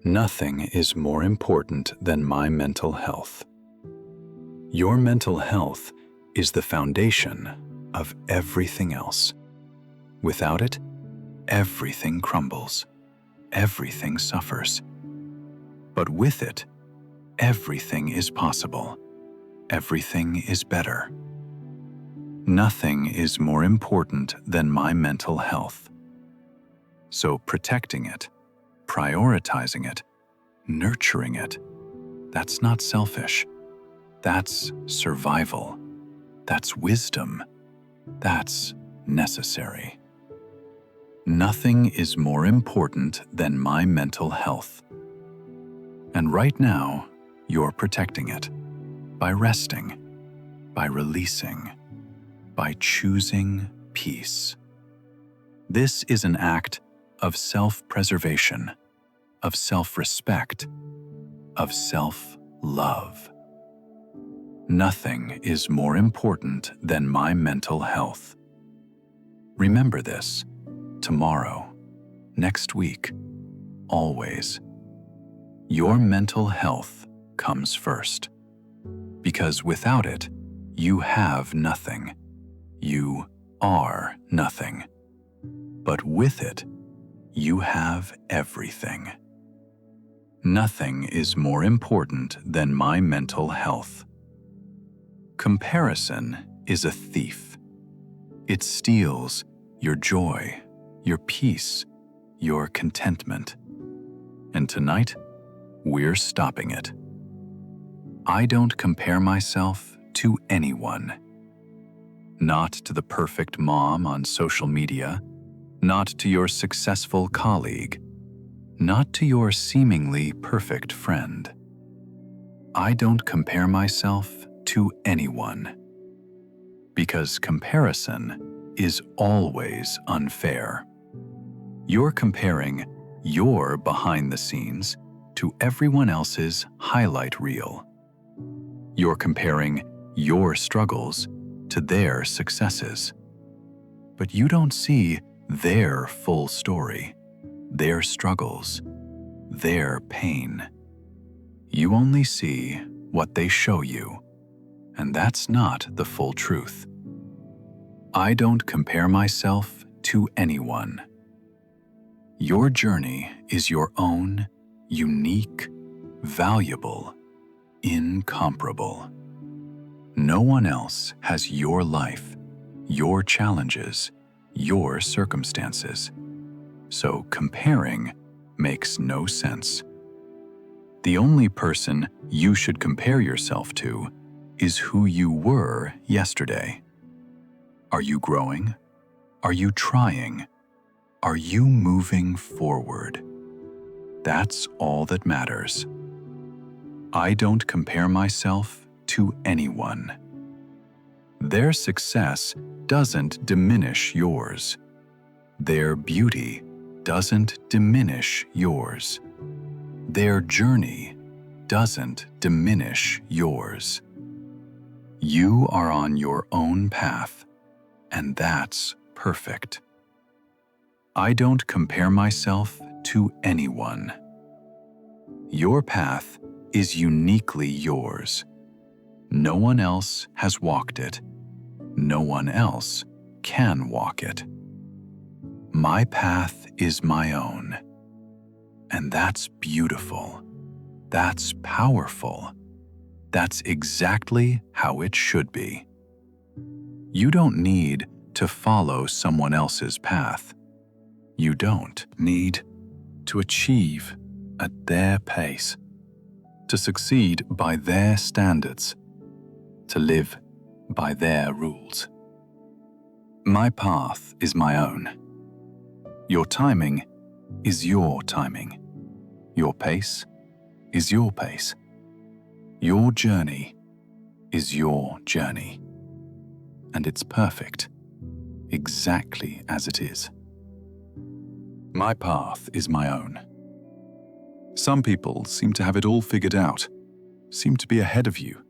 Nothing is more important than my mental health. Your mental health is the foundation of everything else. Without it, everything crumbles, everything suffers. But with it, everything is possible, everything is better. Nothing is more important than my mental health. So protecting it, prioritizing it, nurturing it, that's not selfish. That's survival. That's wisdom. That's necessary. Nothing is more important than my mental health. And right now, you're protecting it by resting, by releasing, by choosing peace. This is an act of self-preservation, of self-respect, of self-love. Nothing is more important than my mental health. Remember this, tomorrow, next week, always. Your mental health comes first. Because without it, you have nothing. You are nothing. But with it, you have everything. Nothing is more important than my mental health. Comparison is a thief. It steals your joy, your peace, your contentment. And tonight, we're stopping it. I don't compare myself to anyone. Not to the perfect mom on social media, not to your successful colleague, not to your seemingly perfect friend. I don't compare myself to anyone. Because comparison is always unfair. You're comparing your behind the scenes to everyone else's highlight reel. You're comparing your struggles to their successes. But you don't see their full story, their struggles, their pain. You only see what they show you, and that's not the full truth. I don't compare myself to anyone. Your journey is your own, unique, valuable, incomparable. No one else has your life, your challenges, your circumstances. So comparing makes no sense. The only person you should compare yourself to is who you were yesterday. Are you growing? Are you trying? Are you moving forward? That's all that matters. I don't compare myself to anyone. Their success doesn't diminish yours. Their beauty doesn't diminish yours. Their journey doesn't diminish yours. You are on your own path, and that's perfect. I don't compare myself to anyone. Your path is uniquely yours. No one else has walked it. No one else can walk it. My path is my own. And that's beautiful. That's powerful. That's exactly how it should be. You don't need to follow someone else's path. You don't need to achieve at their pace, to succeed by their standards, to live by their rules. My path is my own. Your timing is your timing. Your pace is your pace. Your journey is your journey. And it's perfect, exactly as it is. My path is my own. Some people seem to have it all figured out, seem to be ahead of you.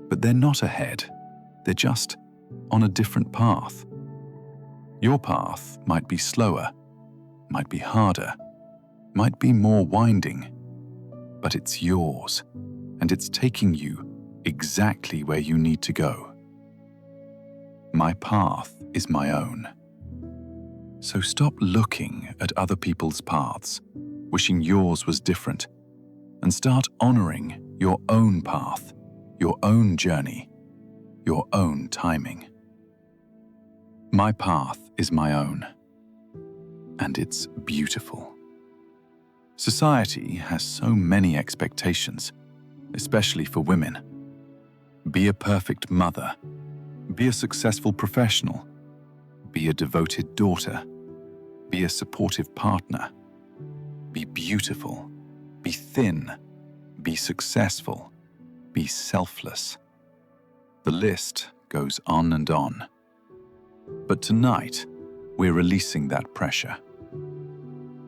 But they're not ahead. They're just on a different path. Your path might be slower, might be harder, might be more winding, but it's yours, and it's taking you exactly where you need to go. My path is my own. So stop looking at other people's paths, wishing yours was different, and start honoring your own path, your own journey, your own timing. My path is my own, and it's beautiful. Society has so many expectations, especially for women. Be a perfect mother, be a successful professional, be a devoted daughter, be a supportive partner, be beautiful, be thin, be successful, be selfless. The list goes on and on. But tonight, we're releasing that pressure.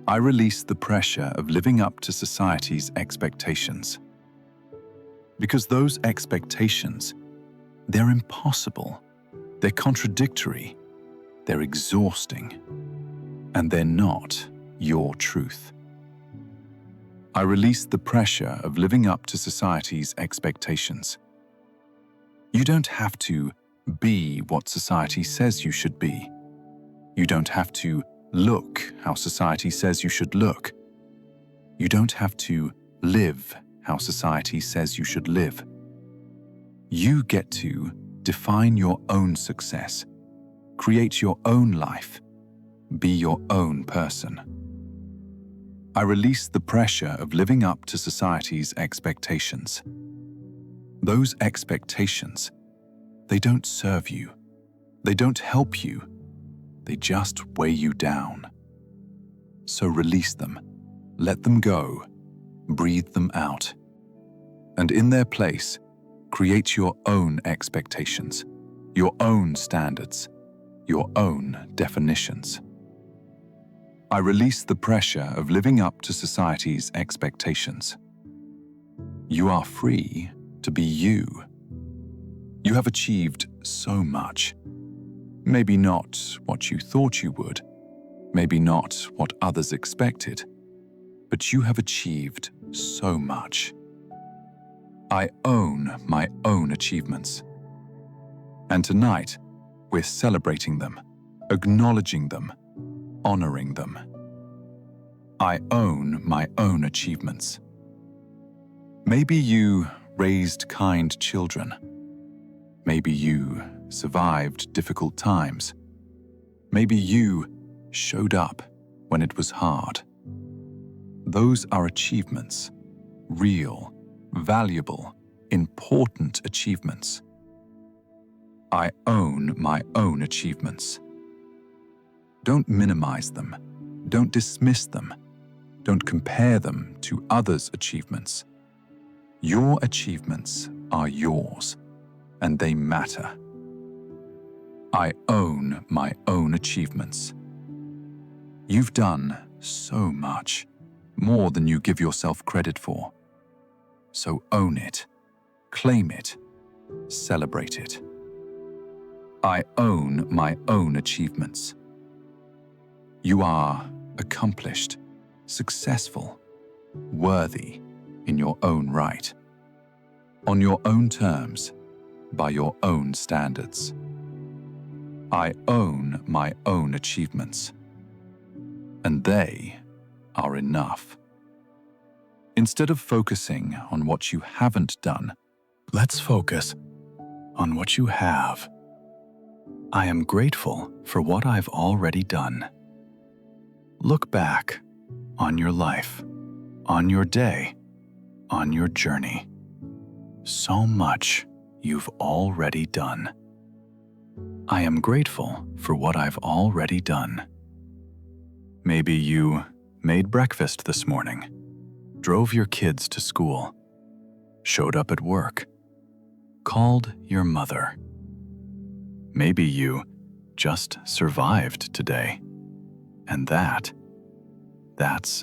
I release the pressure of living up to society's expectations. Because those expectations, they're impossible, they're contradictory, they're exhausting, and they're not your truth. I release the pressure of living up to society's expectations. You don't have to be what society says you should be. You don't have to look how society says you should look. You don't have to live how society says you should live. You get to define your own success, create your own life, be your own person. I release the pressure of living up to society's expectations. Those expectations, they don't serve you. They don't help you. They just weigh you down. So release them, let them go, breathe them out. And in their place, create your own expectations, your own standards, your own definitions. I release the pressure of living up to society's expectations. You are free to be you. You have achieved so much. Maybe not what you thought you would, maybe not what others expected, but you have achieved so much. I own my own achievements. And tonight, we're celebrating them, acknowledging them, honoring them. I own my own achievements. Maybe you raised kind children. Maybe you survived difficult times. Maybe you showed up when it was hard. Those are achievements, real, valuable, important achievements. I own my own achievements. Don't minimize them. Don't dismiss them. Don't compare them to others' achievements. Your achievements are yours, and they matter. I own my own achievements. You've done so much, more than you give yourself credit for. So own it, claim it, celebrate it. I own my own achievements. You are accomplished, successful, worthy in your own right, on your own terms, by your own standards. I own my own achievements, and they are enough. Instead of focusing on what you haven't done, let's focus on what you have. I am grateful for what I've already done. Look back on your life, on your day, on your journey. So much you've already done. I am grateful for what I've already done. Maybe you made breakfast this morning, drove your kids to school, showed up at work, called your mother. Maybe you just survived today, and that's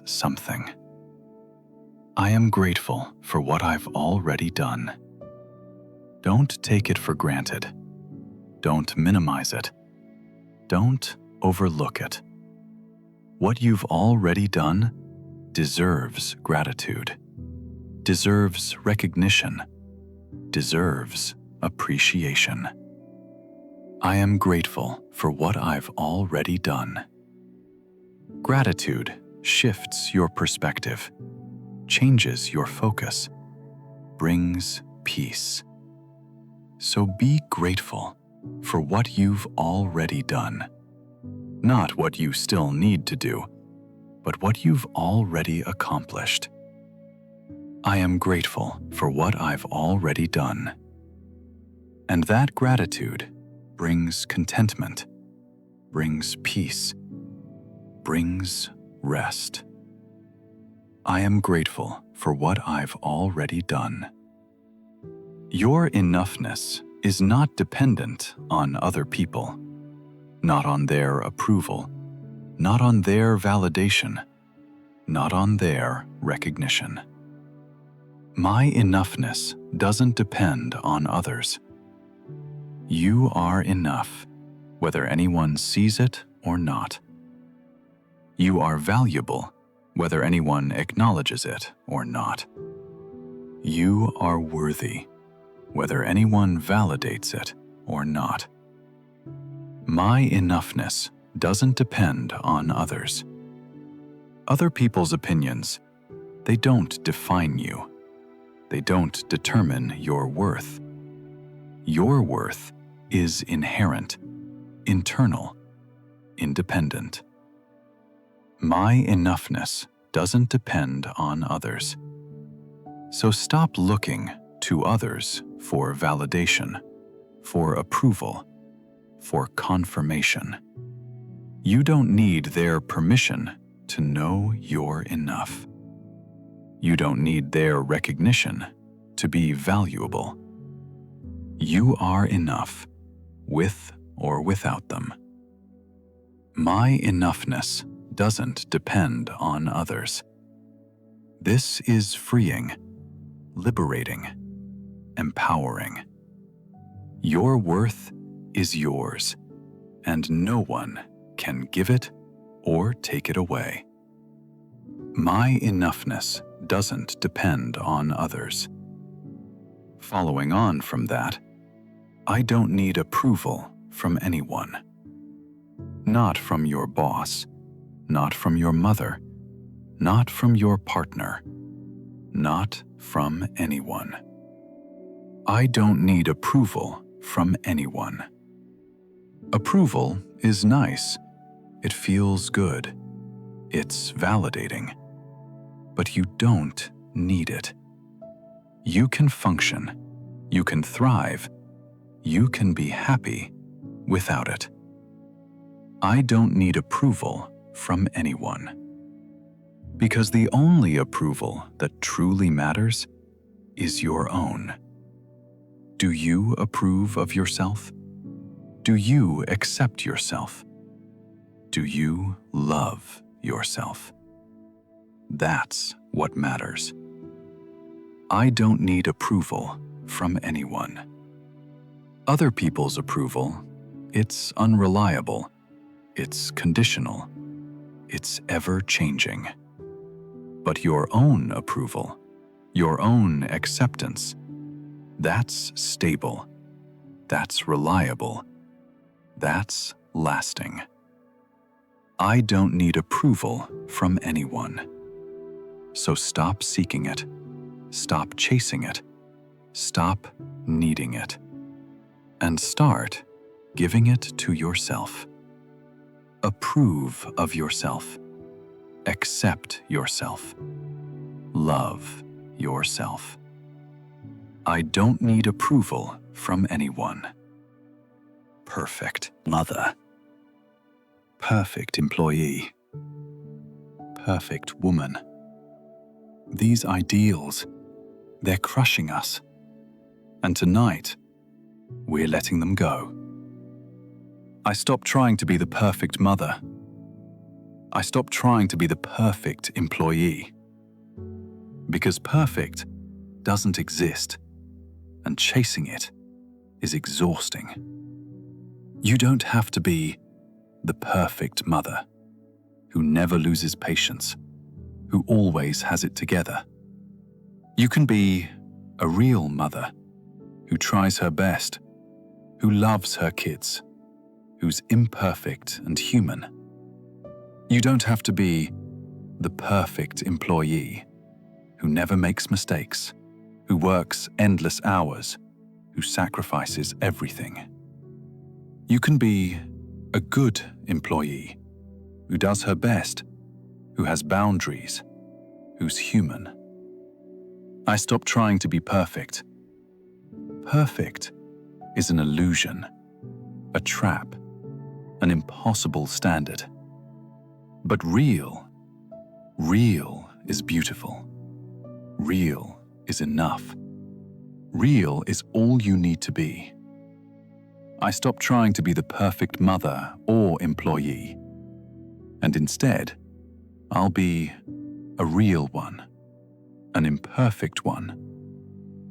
something. I am grateful for what I've already done. Don't take it for granted. Don't minimize it. Don't overlook it. What you've already done deserves gratitude, deserves recognition, deserves appreciation. I am grateful for what I've already done. Gratitude shifts your perspective, changes your focus, brings peace. So be grateful for what you've already done. Not what you still need to do, but what you've already accomplished. I am grateful for what I've already done. And that gratitude brings contentment, brings peace, brings rest. I am grateful for what I've already done. Your enoughness is not dependent on other people, not on their approval, not on their validation, not on their recognition. My enoughness doesn't depend on others. You are enough, whether anyone sees it or not. You are valuable, whether anyone acknowledges it or not. You are worthy, whether anyone validates it or not. My enoughness doesn't depend on others. Other people's opinions, they don't define you. They don't determine your worth. Your worth is inherent, internal, independent. My enoughness doesn't depend on others. So stop looking to others for validation, for approval, for confirmation. You don't need their permission to know you're enough. You don't need their recognition to be valuable. You are enough, with or without them. My enoughness doesn't depend on others. This is freeing, liberating, empowering. Your worth is yours, and no one can give it or take it away. My enoughness doesn't depend on others. Following on from that, I don't need approval from anyone. Not from your boss, not from your mother, not from your partner, not from anyone. I don't need approval from anyone. Approval is nice. It feels good. It's validating. But you don't need it. You can function. You can thrive. You can be happy without it. I don't need approval from anyone. Because the only approval that truly matters is your own. Do you approve of yourself? Do you accept yourself? Do you love yourself? That's what matters. I don't need approval from anyone. Other people's approval, it's unreliable, it's conditional, it's ever-changing. But your own approval, your own acceptance, that's stable, that's reliable, that's lasting. I don't need approval from anyone. So stop seeking it, stop chasing it, stop needing it, and start giving it to yourself. Approve of yourself. Accept yourself. Love yourself. I don't need approval from anyone. Perfect mother. Perfect employee. Perfect woman. These ideals, they're crushing us. And tonight, we're letting them go. I stopped trying to be the perfect mother. I stopped trying to be the perfect employee. Because perfect doesn't exist, and chasing it is exhausting. You don't have to be the perfect mother, who never loses patience, who always has it together. You can be a real mother, who tries her best, who loves her kids, who's imperfect and human. You don't have to be the perfect employee, who never makes mistakes, who works endless hours, who sacrifices everything. You can be a good employee, who does her best, who has boundaries, who's human. I stopped trying to be perfect. Perfect is an illusion, a trap, an impossible standard. But real is beautiful. Real is enough. Real is all you need to be. I stopped trying to be the perfect mother or employee, and instead, I'll be a real one, an imperfect one,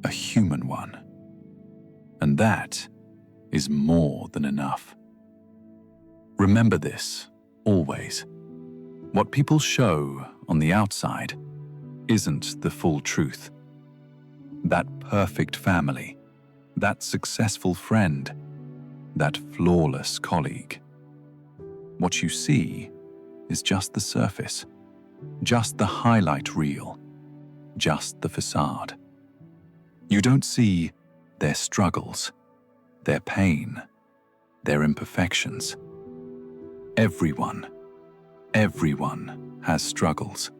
a human one. And that is more than enough. Remember this, always. What people show on the outside isn't the full truth. That perfect family, that successful friend, that flawless colleague. What you see is just the surface, just the highlight reel, just the facade. You don't see their struggles, their pain, their imperfections. Everyone has struggles,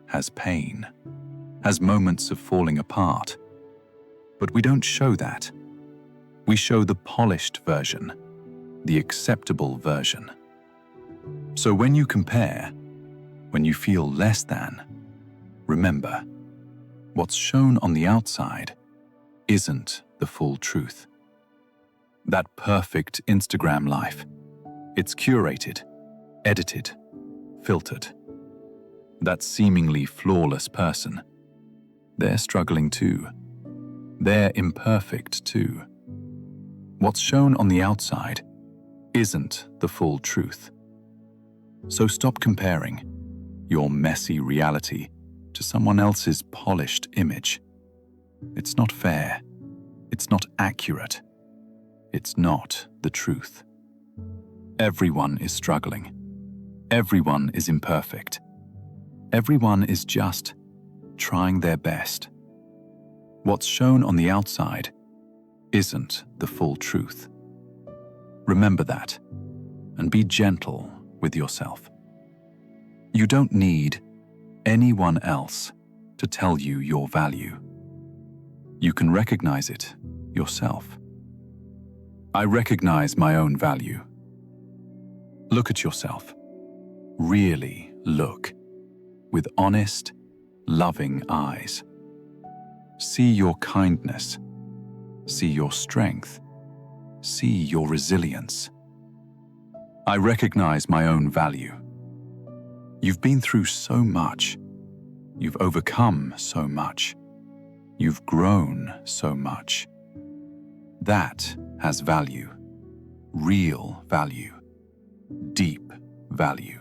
has pain, has moments of falling apart. But we don't show that. We show the polished version, the acceptable version. So when you compare, when you feel less than, remember, what's shown on the outside isn't the full truth. That perfect Instagram life, it's curated, edited, filtered. That seemingly flawless person, they're struggling too. They're imperfect too. What's shown on the outside isn't the full truth. So stop comparing your messy reality to someone else's polished image. It's not fair. It's not accurate. It's not the truth. Everyone is struggling. Everyone is imperfect. Everyone is just trying their best. What's shown on the outside isn't the full truth. Remember that, and be gentle with yourself. You don't need anyone else to tell you your value. You can recognize it yourself. I recognize my own value. Look at yourself. Really look, with honest, loving eyes. See your kindness. See your strength. See your resilience. I recognize my own value. You've been through so much. You've overcome so much. You've grown so much. That has value. Real value. Deep value.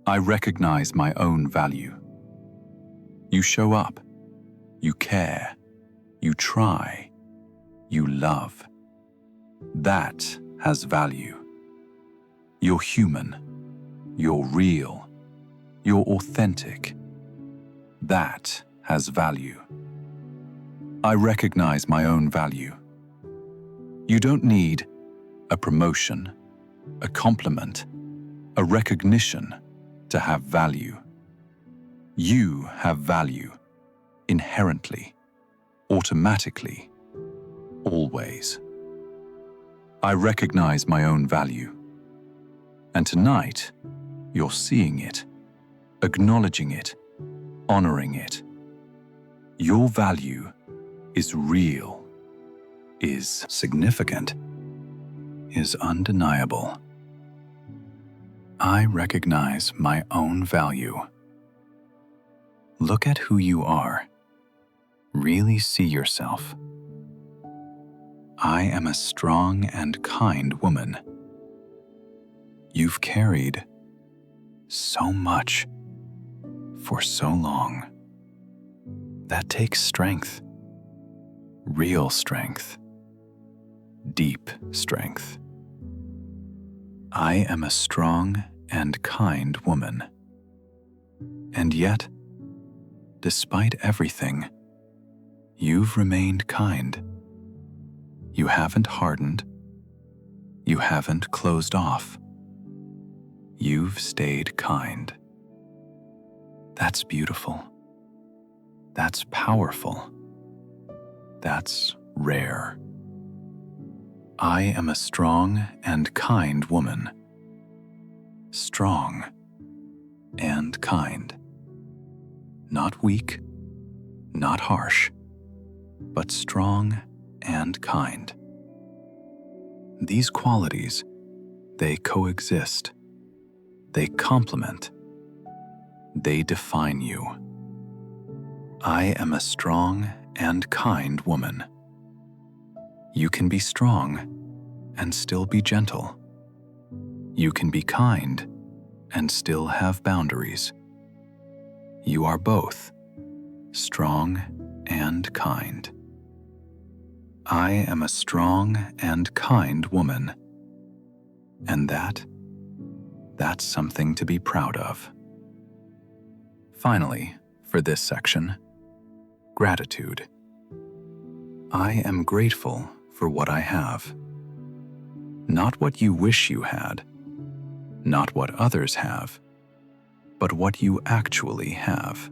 I recognize my own value. You show up. You care. You try. You love. That has value. You're human. You're real. You're authentic. That has value. I recognize my own value. You don't need a promotion, a compliment, a recognition to have value. You have value inherently, automatically, always. I recognize my own value. And tonight, you're seeing it, acknowledging it, honoring it. Your value is real, is significant, is undeniable. I recognize my own value. Look at who you are. Really see yourself. I am a strong and kind woman. You've carried so much for so long. That takes strength. Real strength. Deep strength. I am a strong and kind woman. And yet, despite everything, you've remained kind. You haven't hardened. You haven't closed off. You've stayed kind. That's beautiful. That's powerful. That's rare. I am a strong and kind woman. Strong and kind. Not weak, not harsh, but strong and kind. These qualities, they coexist. They complement. They define you. I am a strong and kind woman. You can be strong and still be gentle. You can be kind and still have boundaries. You are both strong and kind. I am a strong and kind woman. And that's something to be proud of. Finally, for this section, gratitude. I am grateful for what I have. Not what you wish you had, not what others have, but what you actually have.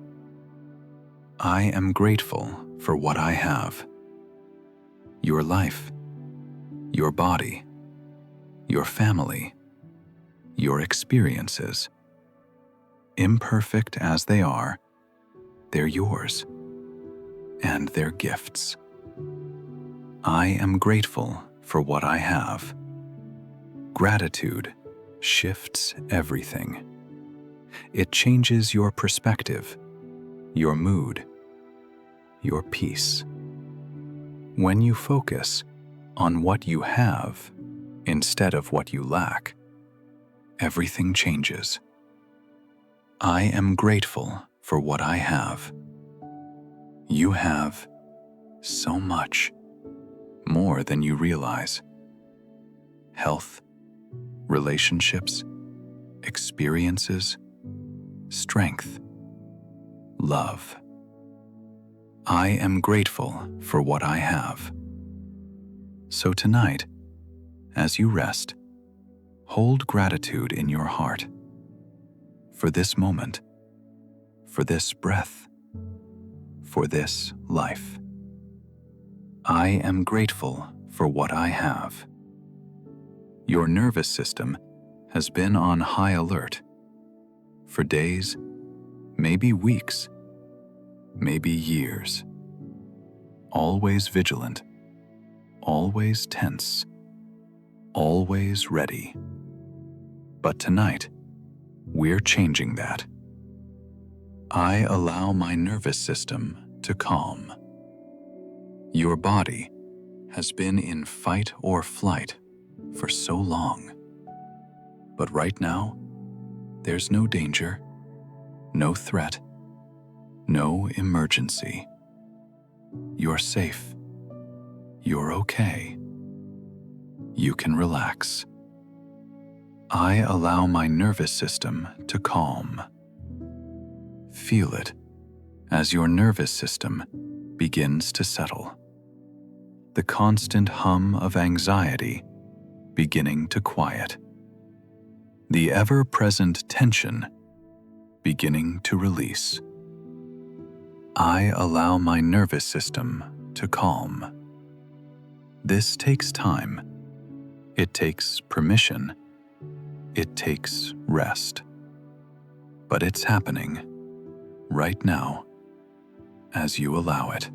I am grateful for what I have. Your life, your body, your family, your experiences. Imperfect as they are, they're yours, and they're gifts. I am grateful for what I have. Gratitude shifts everything. It changes your perspective, your mood, your peace. When you focus on what you have instead of what you lack, everything changes. I am grateful for what I have. You have so much, more than you realize. Health, relationships, experiences, strength, love. I am grateful for what I have. So tonight, as you rest, hold gratitude in your heart for this moment, for this breath, for this life. I am grateful for what I have. Your nervous system has been on high alert for days, maybe weeks, maybe years. Always vigilant, always tense, always ready. But tonight, we're changing that. I allow my nervous system to calm. Your body has been in fight or flight for so long. But right now, there's no danger, no threat, no emergency. You're safe. You're okay. You can relax. I allow my nervous system to calm. Feel it as your nervous system begins to settle. The constant hum of anxiety beginning to quiet. The ever-present tension beginning to release. I allow my nervous system to calm. This takes time. It takes permission. It takes rest. But it's happening right now as you allow it.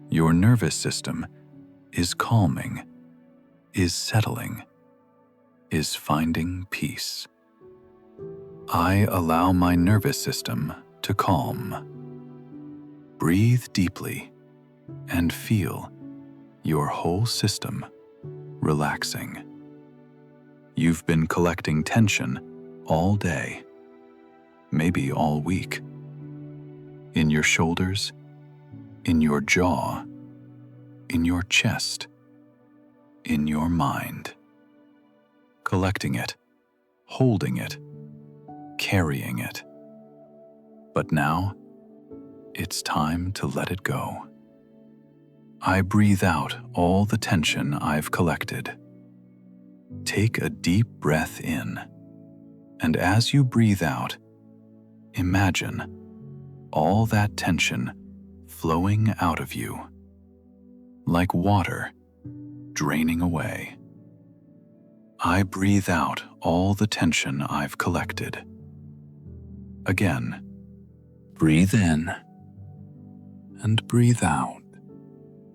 Your nervous system is calming, is settling, is finding peace. I allow my nervous system to calm. Breathe deeply and feel your whole system relaxing. You've been collecting tension all day, maybe all week. In your shoulders, in your jaw, in your chest, in your mind. Collecting it, holding it, carrying it. But now, it's time to let it go. I breathe out all the tension I've collected. Take a deep breath in, and as you breathe out, imagine all that tension flowing out of you, like water draining away. I breathe out all the tension I've collected. Again, breathe in and breathe out,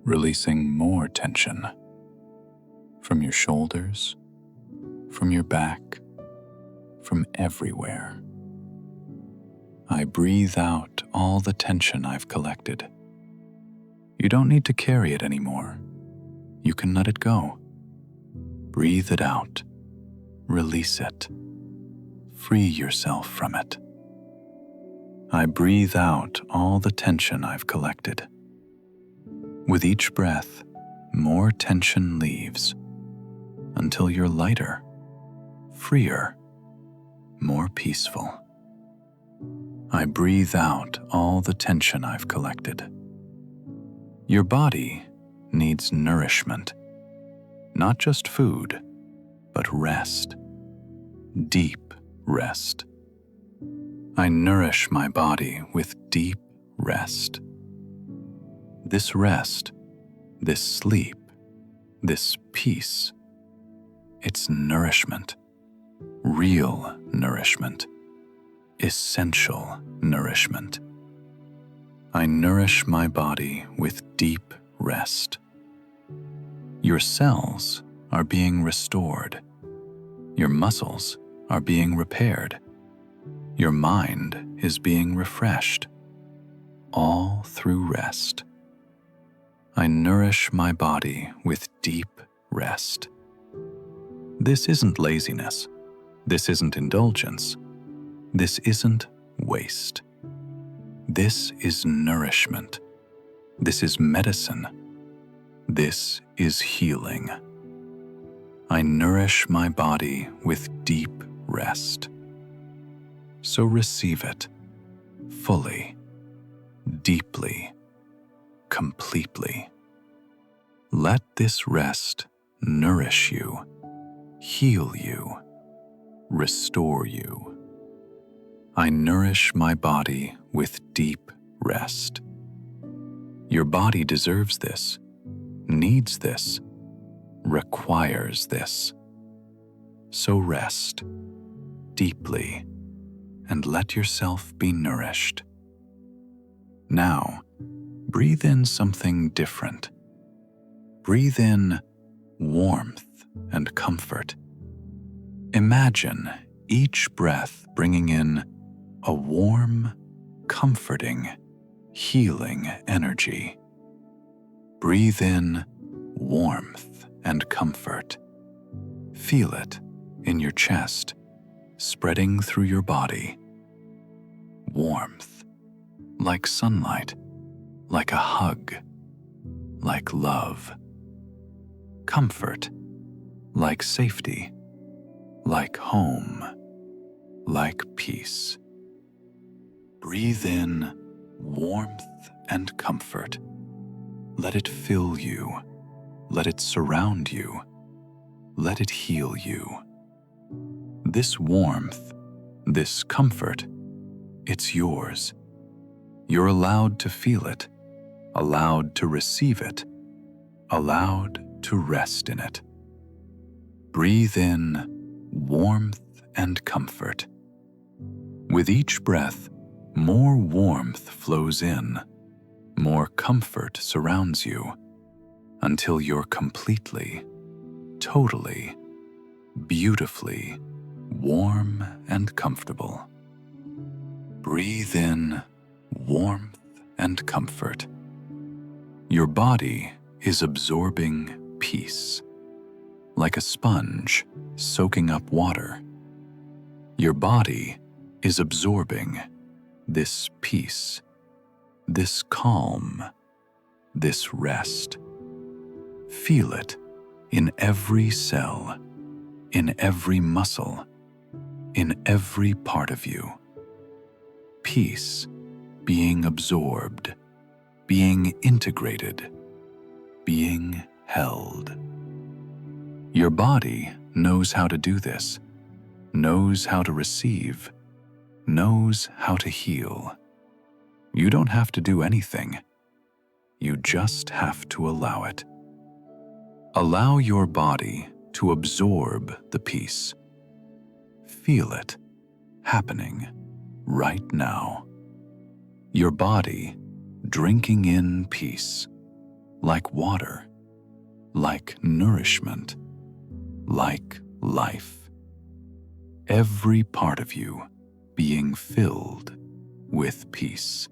releasing more tension from your shoulders, from your back, from everywhere. I breathe out all the tension I've collected. You don't need to carry it anymore. You can let it go. Breathe it out. Release it. Free yourself from it. I breathe out all the tension I've collected. With each breath, more tension leaves until you're lighter, freer, more peaceful. I breathe out all the tension I've collected. Your body needs nourishment, not just food, but rest, deep rest. I nourish my body with deep rest. This rest, this sleep, this peace, it's nourishment, real nourishment, essential nourishment. I nourish my body with deep rest. Your cells are being restored. Your muscles are being repaired. Your mind is being refreshed, all through rest. I nourish my body with deep rest. This isn't laziness. This isn't indulgence. This isn't waste. This is nourishment. This is medicine. This is healing. I nourish my body with deep rest. So receive it fully, deeply, completely. Let this rest nourish you, heal you, restore you. I nourish my body with deep rest. Your body deserves this, needs this, requires this. So rest deeply and let yourself be nourished. Now, breathe in something different. Breathe in warmth and comfort. Imagine each breath bringing in a warm, comforting, healing energy. Breathe in warmth and comfort. Feel it in your chest, spreading through your body. Warmth, like sunlight, like a hug, like love. Comfort, like safety, like home, like peace. Breathe in warmth and comfort. Let it fill you. Let it surround you. Let it heal you. This warmth, this comfort, it's yours. You're allowed to feel it, allowed to receive it, allowed to rest in it. Breathe in warmth and comfort. With each breath, more warmth flows in, more comfort surrounds you, until you're completely, totally, beautifully warm and comfortable. Breathe in warmth and comfort. Your body is absorbing peace, like a sponge soaking up water. Your body is absorbing this peace, this calm, this rest. Feel it in every cell, in every muscle, in every part of you. Peace being absorbed, being integrated, being held. Your body knows how to do this, knows how to receive, knows how to heal. You don't have to do anything. You just have to allow it. Allow your body to absorb the peace. Feel it happening right now. Your body drinking in peace, like water, like nourishment, like life. Every part of you being filled with peace.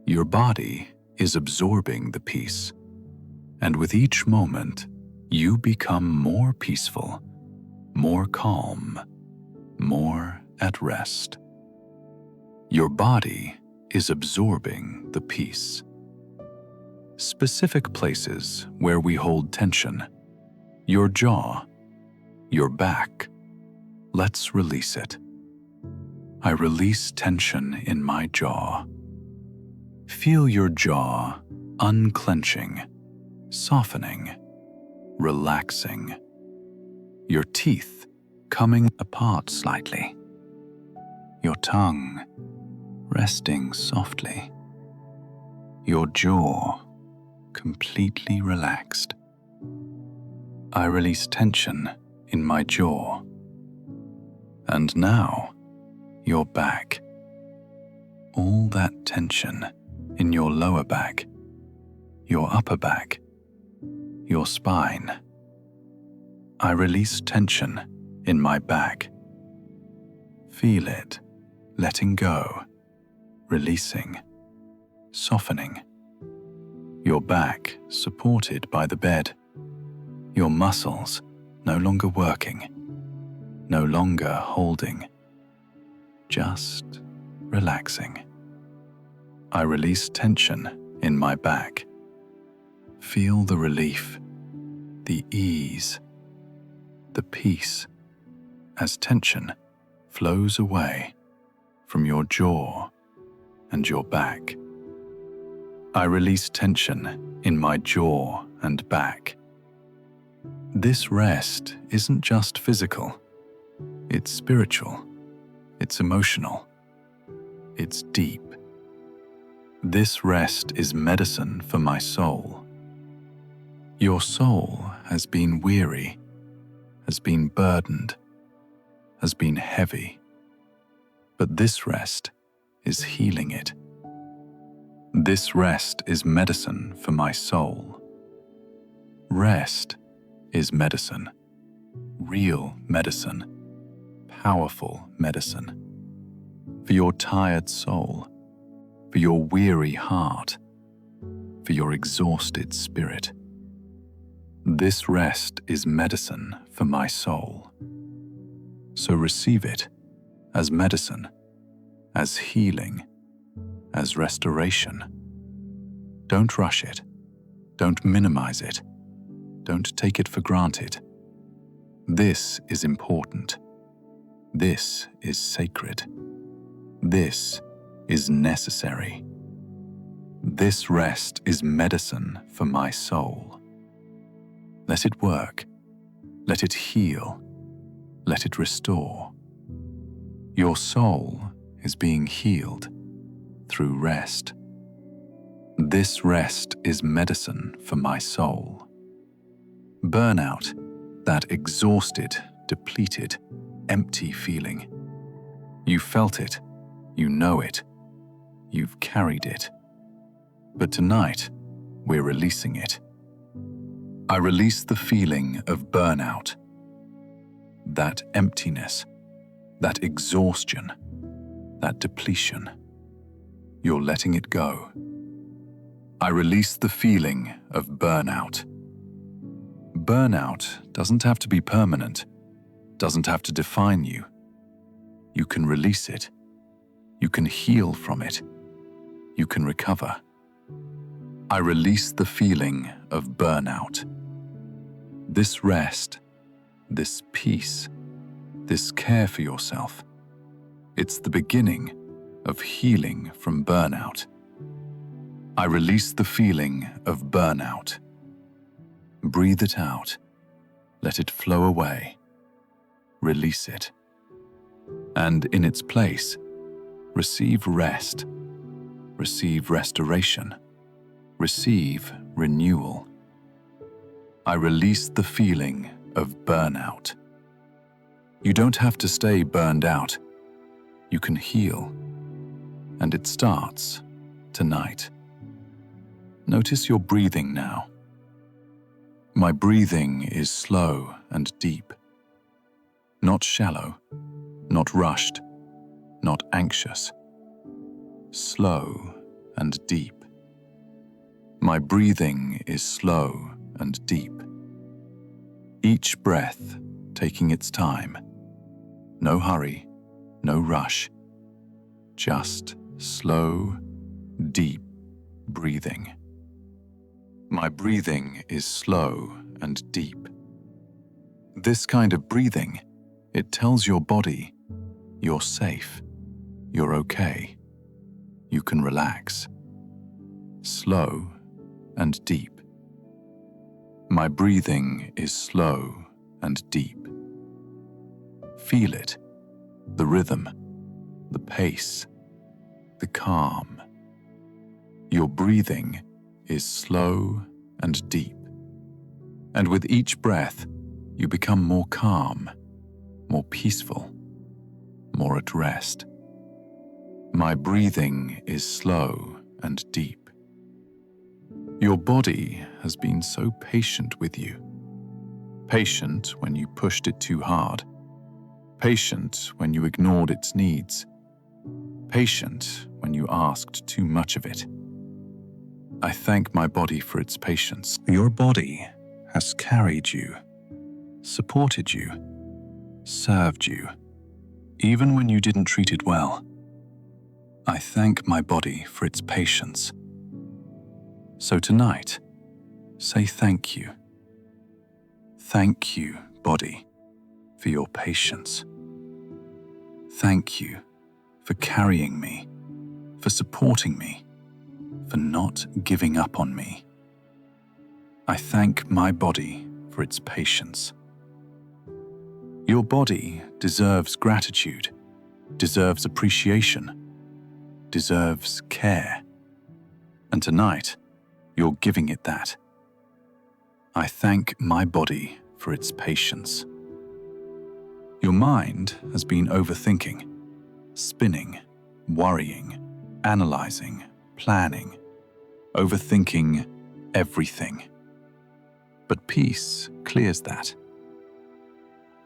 Your body is absorbing the peace, and with each moment, you become more peaceful, more calm, more at rest. Your body is absorbing the peace. Specific places where we hold tension, your jaw, your back, let's release it. I release tension in my jaw. Feel your jaw unclenching, softening, relaxing. Your teeth coming apart slightly. Your tongue resting softly. Your jaw completely relaxed. I release tension in my jaw. And now, your back. All that tension in your lower back, your upper back, your spine. I release tension in my back. Feel it, letting go, releasing, softening. Your back supported by the bed. Your muscles no longer working, no longer holding, just relaxing. I release tension in my back. Feel the relief, the ease, the peace as tension flows away from your jaw and your back. I release tension in my jaw and back. This rest isn't just physical, it's spiritual, it's emotional, it's deep. This rest is medicine for my soul. Your soul has been weary, has been burdened, has been heavy. But this rest is healing it. This rest is medicine for my soul. Rest is medicine, real medicine, powerful medicine, for your tired soul, for your weary heart, for your exhausted spirit. This rest is medicine for my soul. So receive it as medicine, as healing, as restoration. Don't rush it. Don't minimize it. Don't take it for granted. This is important. This is sacred. This is necessary. This rest is medicine for my soul. Let it work. Let it heal. Let it restore. Your soul is being healed through rest. This rest is medicine for my soul. Burnout, that exhausted, depleted, empty feeling. You felt it, you know it, you've carried it. But tonight, we're releasing it. I release the feeling of burnout, that emptiness, that exhaustion, that depletion. You're letting it go. I release the feeling of burnout. Burnout doesn't have to be permanent, doesn't have to define you. You can release it. You can heal from it. You can recover. I release the feeling of burnout. This rest, this peace, this care for yourself, it's the beginning of healing from burnout. I release the feeling of burnout. Breathe it out. Let it flow away. Release it. And in its place, receive rest. Receive restoration. Receive renewal. I release the feeling of burnout. You don't have to stay burned out. You can heal. And it starts tonight. Notice your breathing now. My breathing is slow and deep. Not shallow, not rushed, not anxious. Slow and deep. My breathing is slow and deep. Each breath taking its time. No hurry, no rush. Just slow, deep breathing. My breathing is slow and deep. This kind of breathing, it tells your body, you're safe, you're okay, you can relax. Slow and deep. My breathing is slow and deep. Feel it, the rhythm, the pace, the calm. Your breathing is slow and deep. And with each breath, you become more calm, more peaceful, more at rest. My breathing is slow and deep. Your body has been so patient with you. Patient when you pushed it too hard. Patient when you ignored its needs. Patient when you asked too much of it. I thank my body for its patience. Your body has carried you, supported you, served you, even when you didn't treat it well. I thank my body for its patience. So tonight, say thank you. Thank you, body, for your patience. Thank you for carrying me, for supporting me, for not giving up on me. I thank my body for its patience. Your body deserves gratitude, deserves appreciation, deserves care. And tonight, you're giving it that. I thank my body for its patience. Your mind has been overthinking, spinning, worrying, analyzing, planning, overthinking everything. But peace clears that.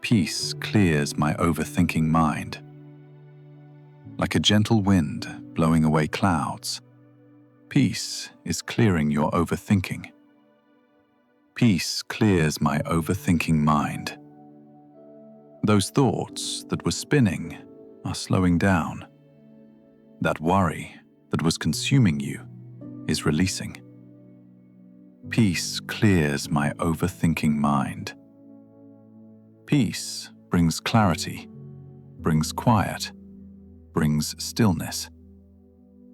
Peace clears my overthinking mind. Like a gentle wind blowing away clouds, peace is clearing your overthinking. Peace clears my overthinking mind. Those thoughts that were spinning are slowing down. That worry that was consuming you is releasing. Peace clears my overthinking mind. Peace brings clarity, brings quiet, brings stillness,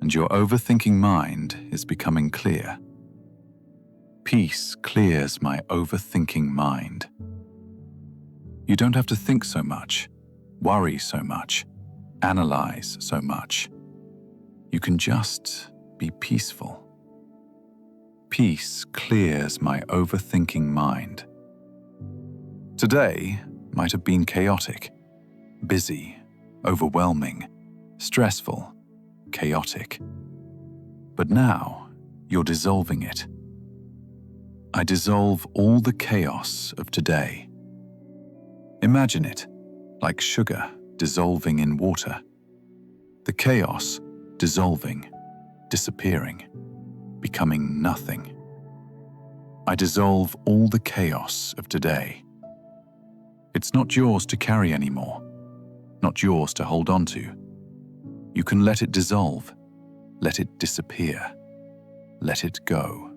and your overthinking mind is becoming clear. Peace clears my overthinking mind. You don't have to think so much, worry so much, analyze so much. You can just be peaceful. Peace clears my overthinking mind. Today might have been chaotic, busy, overwhelming, stressful, chaotic. But now you're dissolving it. I dissolve all the chaos of today. Imagine it like sugar dissolving in water. The chaos dissolving, disappearing, becoming nothing. I dissolve all the chaos of today. It's not yours to carry anymore, not yours to hold on to. You can let it dissolve, let it disappear, let it go.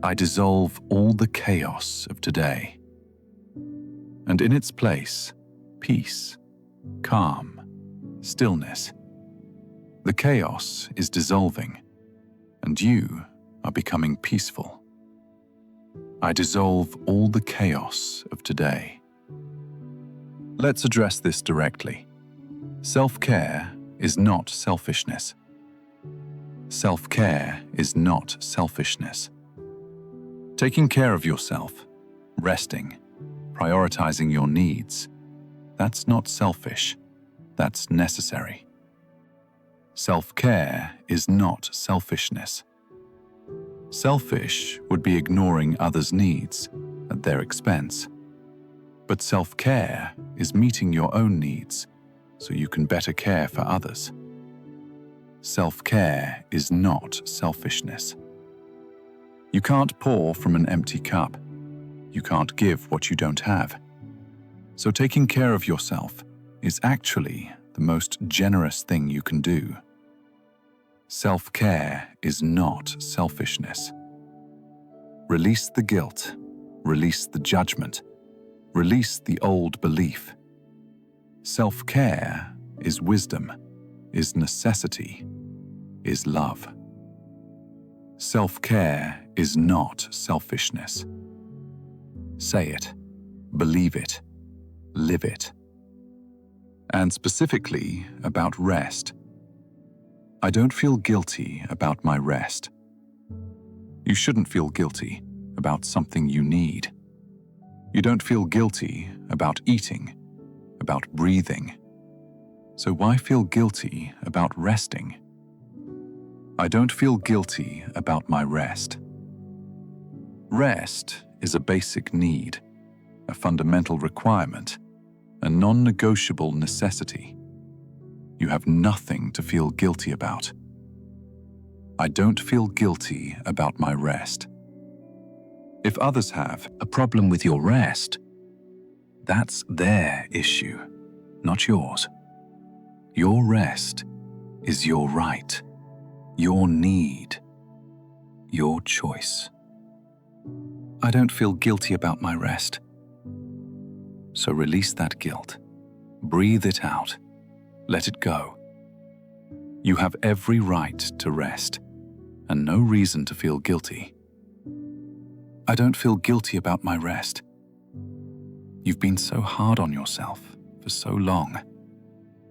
I dissolve all the chaos of today. And in its place, peace, calm, stillness. The chaos is dissolving, and you are becoming peaceful. I dissolve all the chaos of today. Let's address this directly. Self-care is not selfishness. Self-care is not selfishness. Taking care of yourself, resting, prioritizing your needs, that's not selfish, that's necessary. Self-care is not selfishness. Selfish would be ignoring others' needs at their expense. But self-care is meeting your own needs so you can better care for others. Self-care is not selfishness. You can't pour from an empty cup. You can't give what you don't have. So taking care of yourself is actually the most generous thing you can do. Self-care is not selfishness. Release the guilt, release the judgment, release the old belief. Self-care is wisdom, is necessity, is love. Self-care is not selfishness. Say it, believe it, live it. And specifically about rest. I don't feel guilty about my rest. You shouldn't feel guilty about something you need. You don't feel guilty about eating, about breathing. So why feel guilty about resting? I don't feel guilty about my rest. Rest is a basic need, a fundamental requirement, a non-negotiable necessity. You have nothing to feel guilty about. I don't feel guilty about my rest. If others have a problem with your rest, that's their issue, not yours. Your rest is your right, your need, your choice. I don't feel guilty about my rest. So release that guilt. Breathe it out. Let it go. You have every right to rest, and no reason to feel guilty. I don't feel guilty about my rest. You've been so hard on yourself for so long,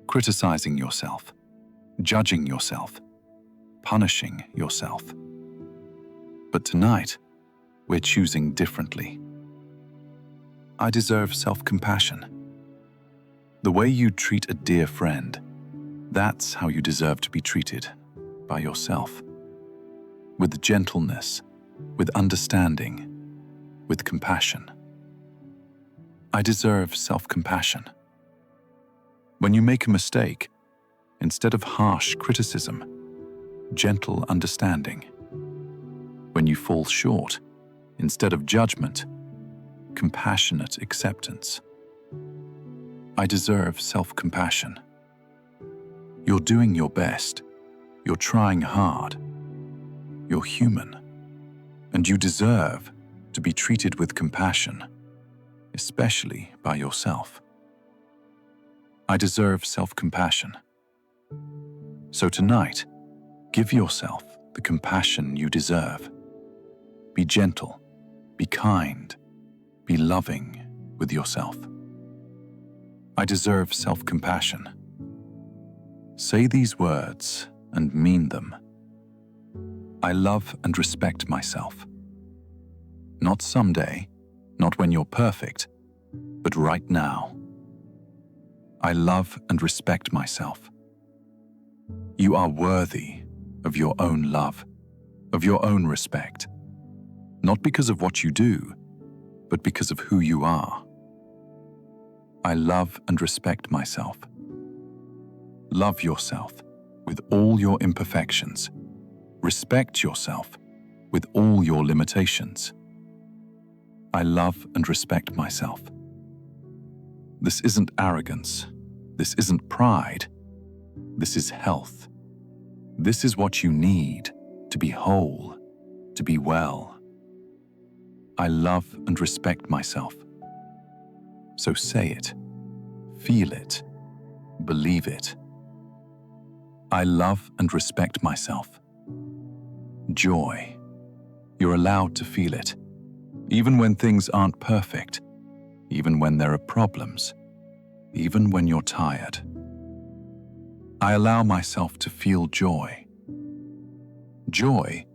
criticizing yourself, judging yourself, punishing yourself. But tonight, we're choosing differently. I deserve self-compassion. The way you treat a dear friend, that's how you deserve to be treated by yourself. With gentleness, with understanding, with compassion. I deserve self-compassion. When you make a mistake, instead of harsh criticism, gentle understanding. When you fall short, instead of judgment, compassionate acceptance. I deserve self-compassion. You're doing your best. You're trying hard. You're human. And you deserve to be treated with compassion, especially by yourself. I deserve self-compassion. So tonight, give yourself the compassion you deserve. Be gentle, be kind, be loving with yourself. I deserve self-compassion. Say these words and mean them. I love and respect myself. Not someday, not when you're perfect, but right now. I love and respect myself. You are worthy of your own love, of your own respect, not because of what you do, but because of who you are. I love and respect myself. Love yourself with all your imperfections. Respect yourself with all your limitations. I love and respect myself. This isn't arrogance. This isn't pride. This is health. This is what you need to be whole, to be well. I love and respect myself. So say it, feel it, believe it. I love and respect myself. Joy. You're allowed to feel it, even when things aren't perfect, even when there are problems, even when you're tired. I allow myself to feel joy. Joy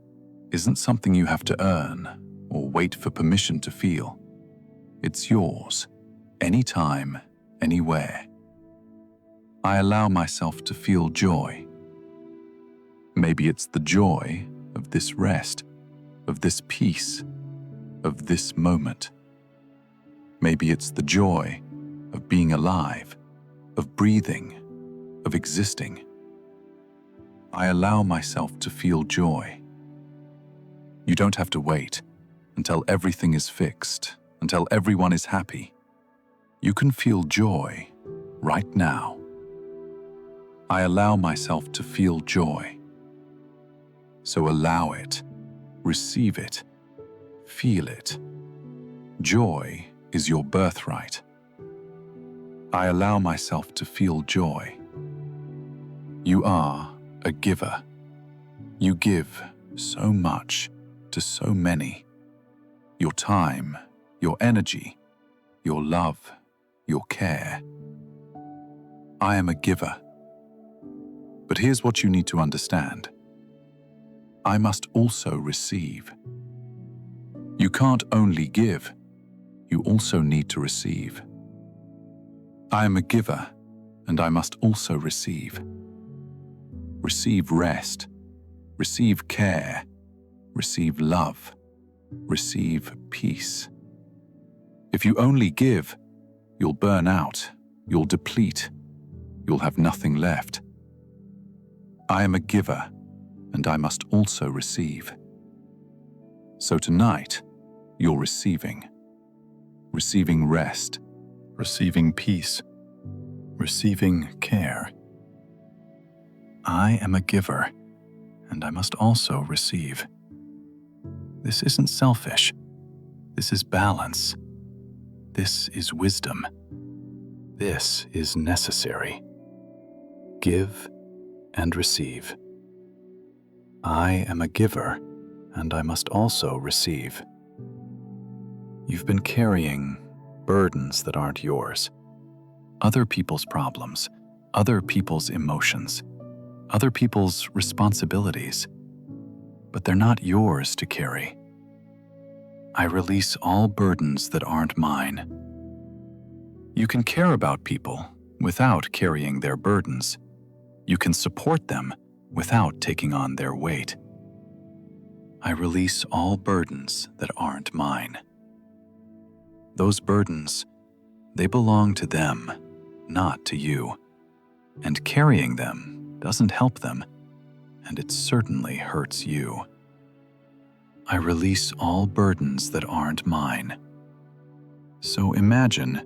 isn't something you have to earn or wait for permission to feel. It's yours, anytime, anywhere. I allow myself to feel joy. Maybe it's the joy of this rest, of this peace, of this moment. Maybe it's the joy of being alive, of breathing, of existing. I allow myself to feel joy. You don't have to wait until everything is fixed, until everyone is happy. You can feel joy right now. I allow myself to feel joy. So allow it, receive it, feel it. Joy is your birthright. I allow myself to feel joy. You are a giver. You give so much to so many. Your time, your energy, your love, your care. I am a giver. But here's what you need to understand. I must also receive. You can't only give, you also need to receive. I am a giver, and I must also receive. Receive rest, receive care, receive love, receive peace. If you only give, you'll burn out, you'll deplete, you'll have nothing left. I am a giver, and I must also receive. So tonight, you're receiving. Receiving rest, receiving peace, receiving care. I am a giver, and I must also receive. This isn't selfish. This is balance. This is wisdom. This is necessary. Give and receive. I am a giver, and I must also receive. You've been carrying burdens that aren't yours. Other people's problems, other people's emotions, other people's responsibilities. But they're not yours to carry. I release all burdens that aren't mine. You can care about people without carrying their burdens. You can support them without taking on their weight. I release all burdens that aren't mine. Those burdens, they belong to them, not to you. And carrying them doesn't help them, and it certainly hurts you. I release all burdens that aren't mine. So imagine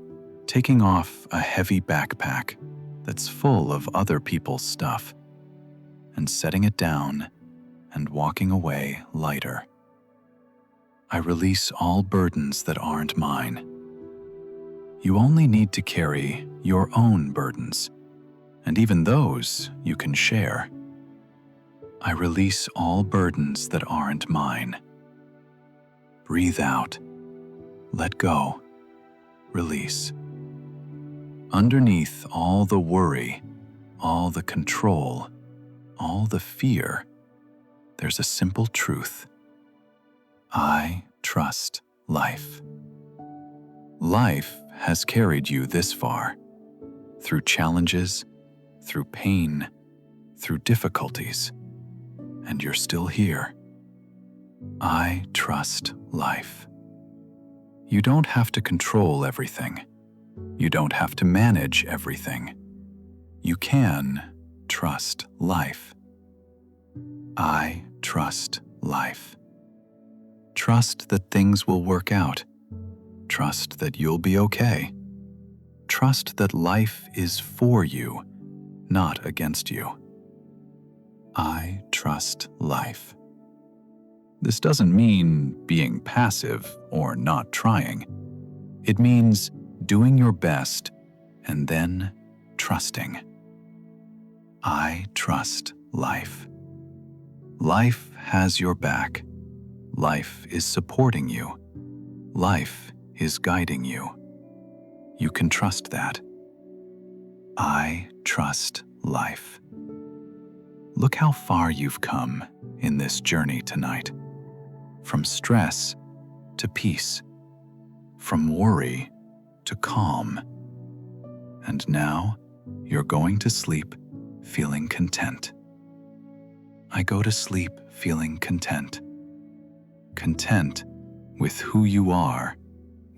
taking off a heavy backpack that's full of other people's stuff and setting it down and walking away lighter. I release all burdens that aren't mine. You only need to carry your own burdens, and even those you can share. I release all burdens that aren't mine. Breathe out. Let go. Release. Underneath all the worry, all the control, all the fear, there's a simple truth. I trust life. Life has carried you this far, through challenges, through pain, through difficulties, and you're still here. I trust life. You don't have to control everything. You don't have to manage everything. You can trust life. I trust life. Trust that things will work out. Trust that you'll be okay. Trust that life is for you, not against you. I trust life. This doesn't mean being passive or not trying. It means doing your best and then trusting. I trust life. Life has your back. Life is supporting you. Life is guiding you. You can trust that. I trust life. Look how far you've come in this journey tonight. From stress to peace. From worry to calm. And now you're going to sleep feeling content. I go to sleep feeling content. Content with who you are,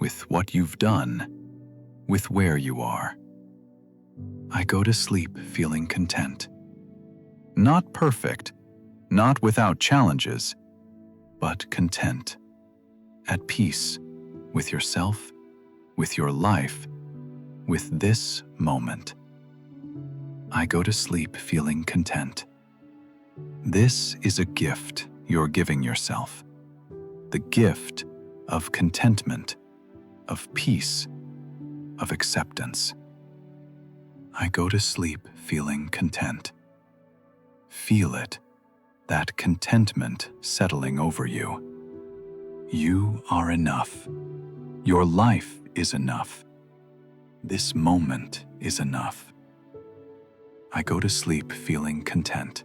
with what you've done, with where you are. I go to sleep feeling content. Not perfect, not without challenges, but content, at peace with yourself, with your life, with this moment. I go to sleep feeling content. This is a gift you're giving yourself. The gift of contentment, of peace, of acceptance. I go to sleep feeling content. Feel it, that contentment settling over you. You are enough. Your life is enough. This moment is enough. I go to sleep feeling content.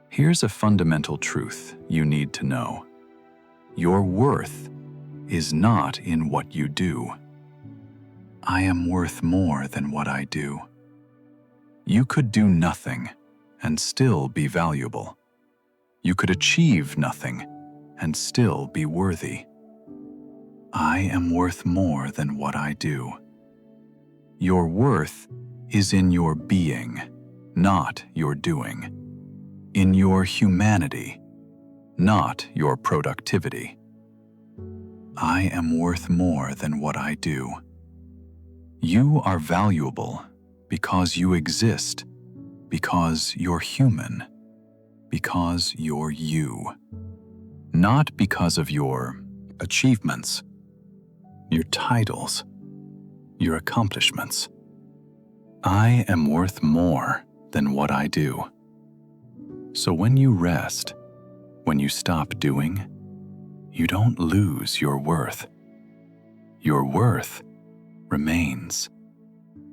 Here's a fundamental truth you need to know. Your worth is not in what you do. I am worth more than what I do. You could do nothing and still be valuable. You could achieve nothing and still be worthy. I am worth more than what I do. Your worth is in your being, not your doing. In your humanity, not your productivity. I am worth more than what I do. You are valuable because you exist, because you're human, because you're you. Not because of your achievements, your titles, your accomplishments. I am worth more than what I do. So when you rest, when you stop doing, you don't lose your worth. Your worth remains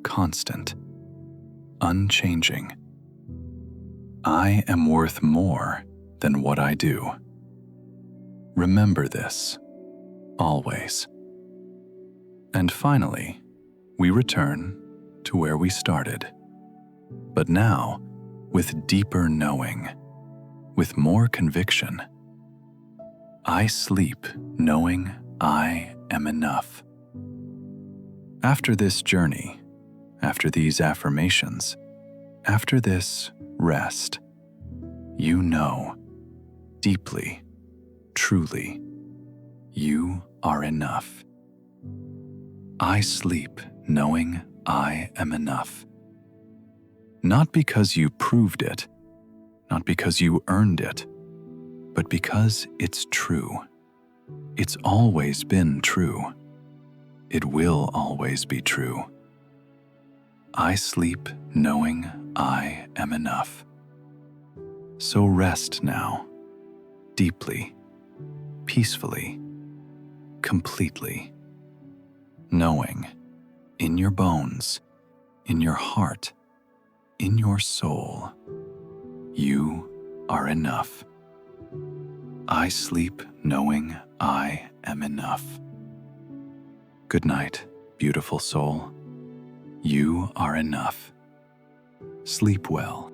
constant, unchanging. I am worth more than what I do. Remember this, always. And finally, we return to where we started, but now with deeper knowing, with more conviction. I sleep knowing I am enough. After this journey, after these affirmations, after this rest, you know deeply, truly, you are enough. I sleep knowing I am enough. Not because you proved it, not because you earned it, but because it's true. It's always been true. It will always be true. I sleep knowing I am enough. So rest now, deeply, peacefully, completely, knowing in your bones, in your heart, in your soul, you are enough. I sleep knowing I am enough. Good night, beautiful soul. You are enough. Sleep well.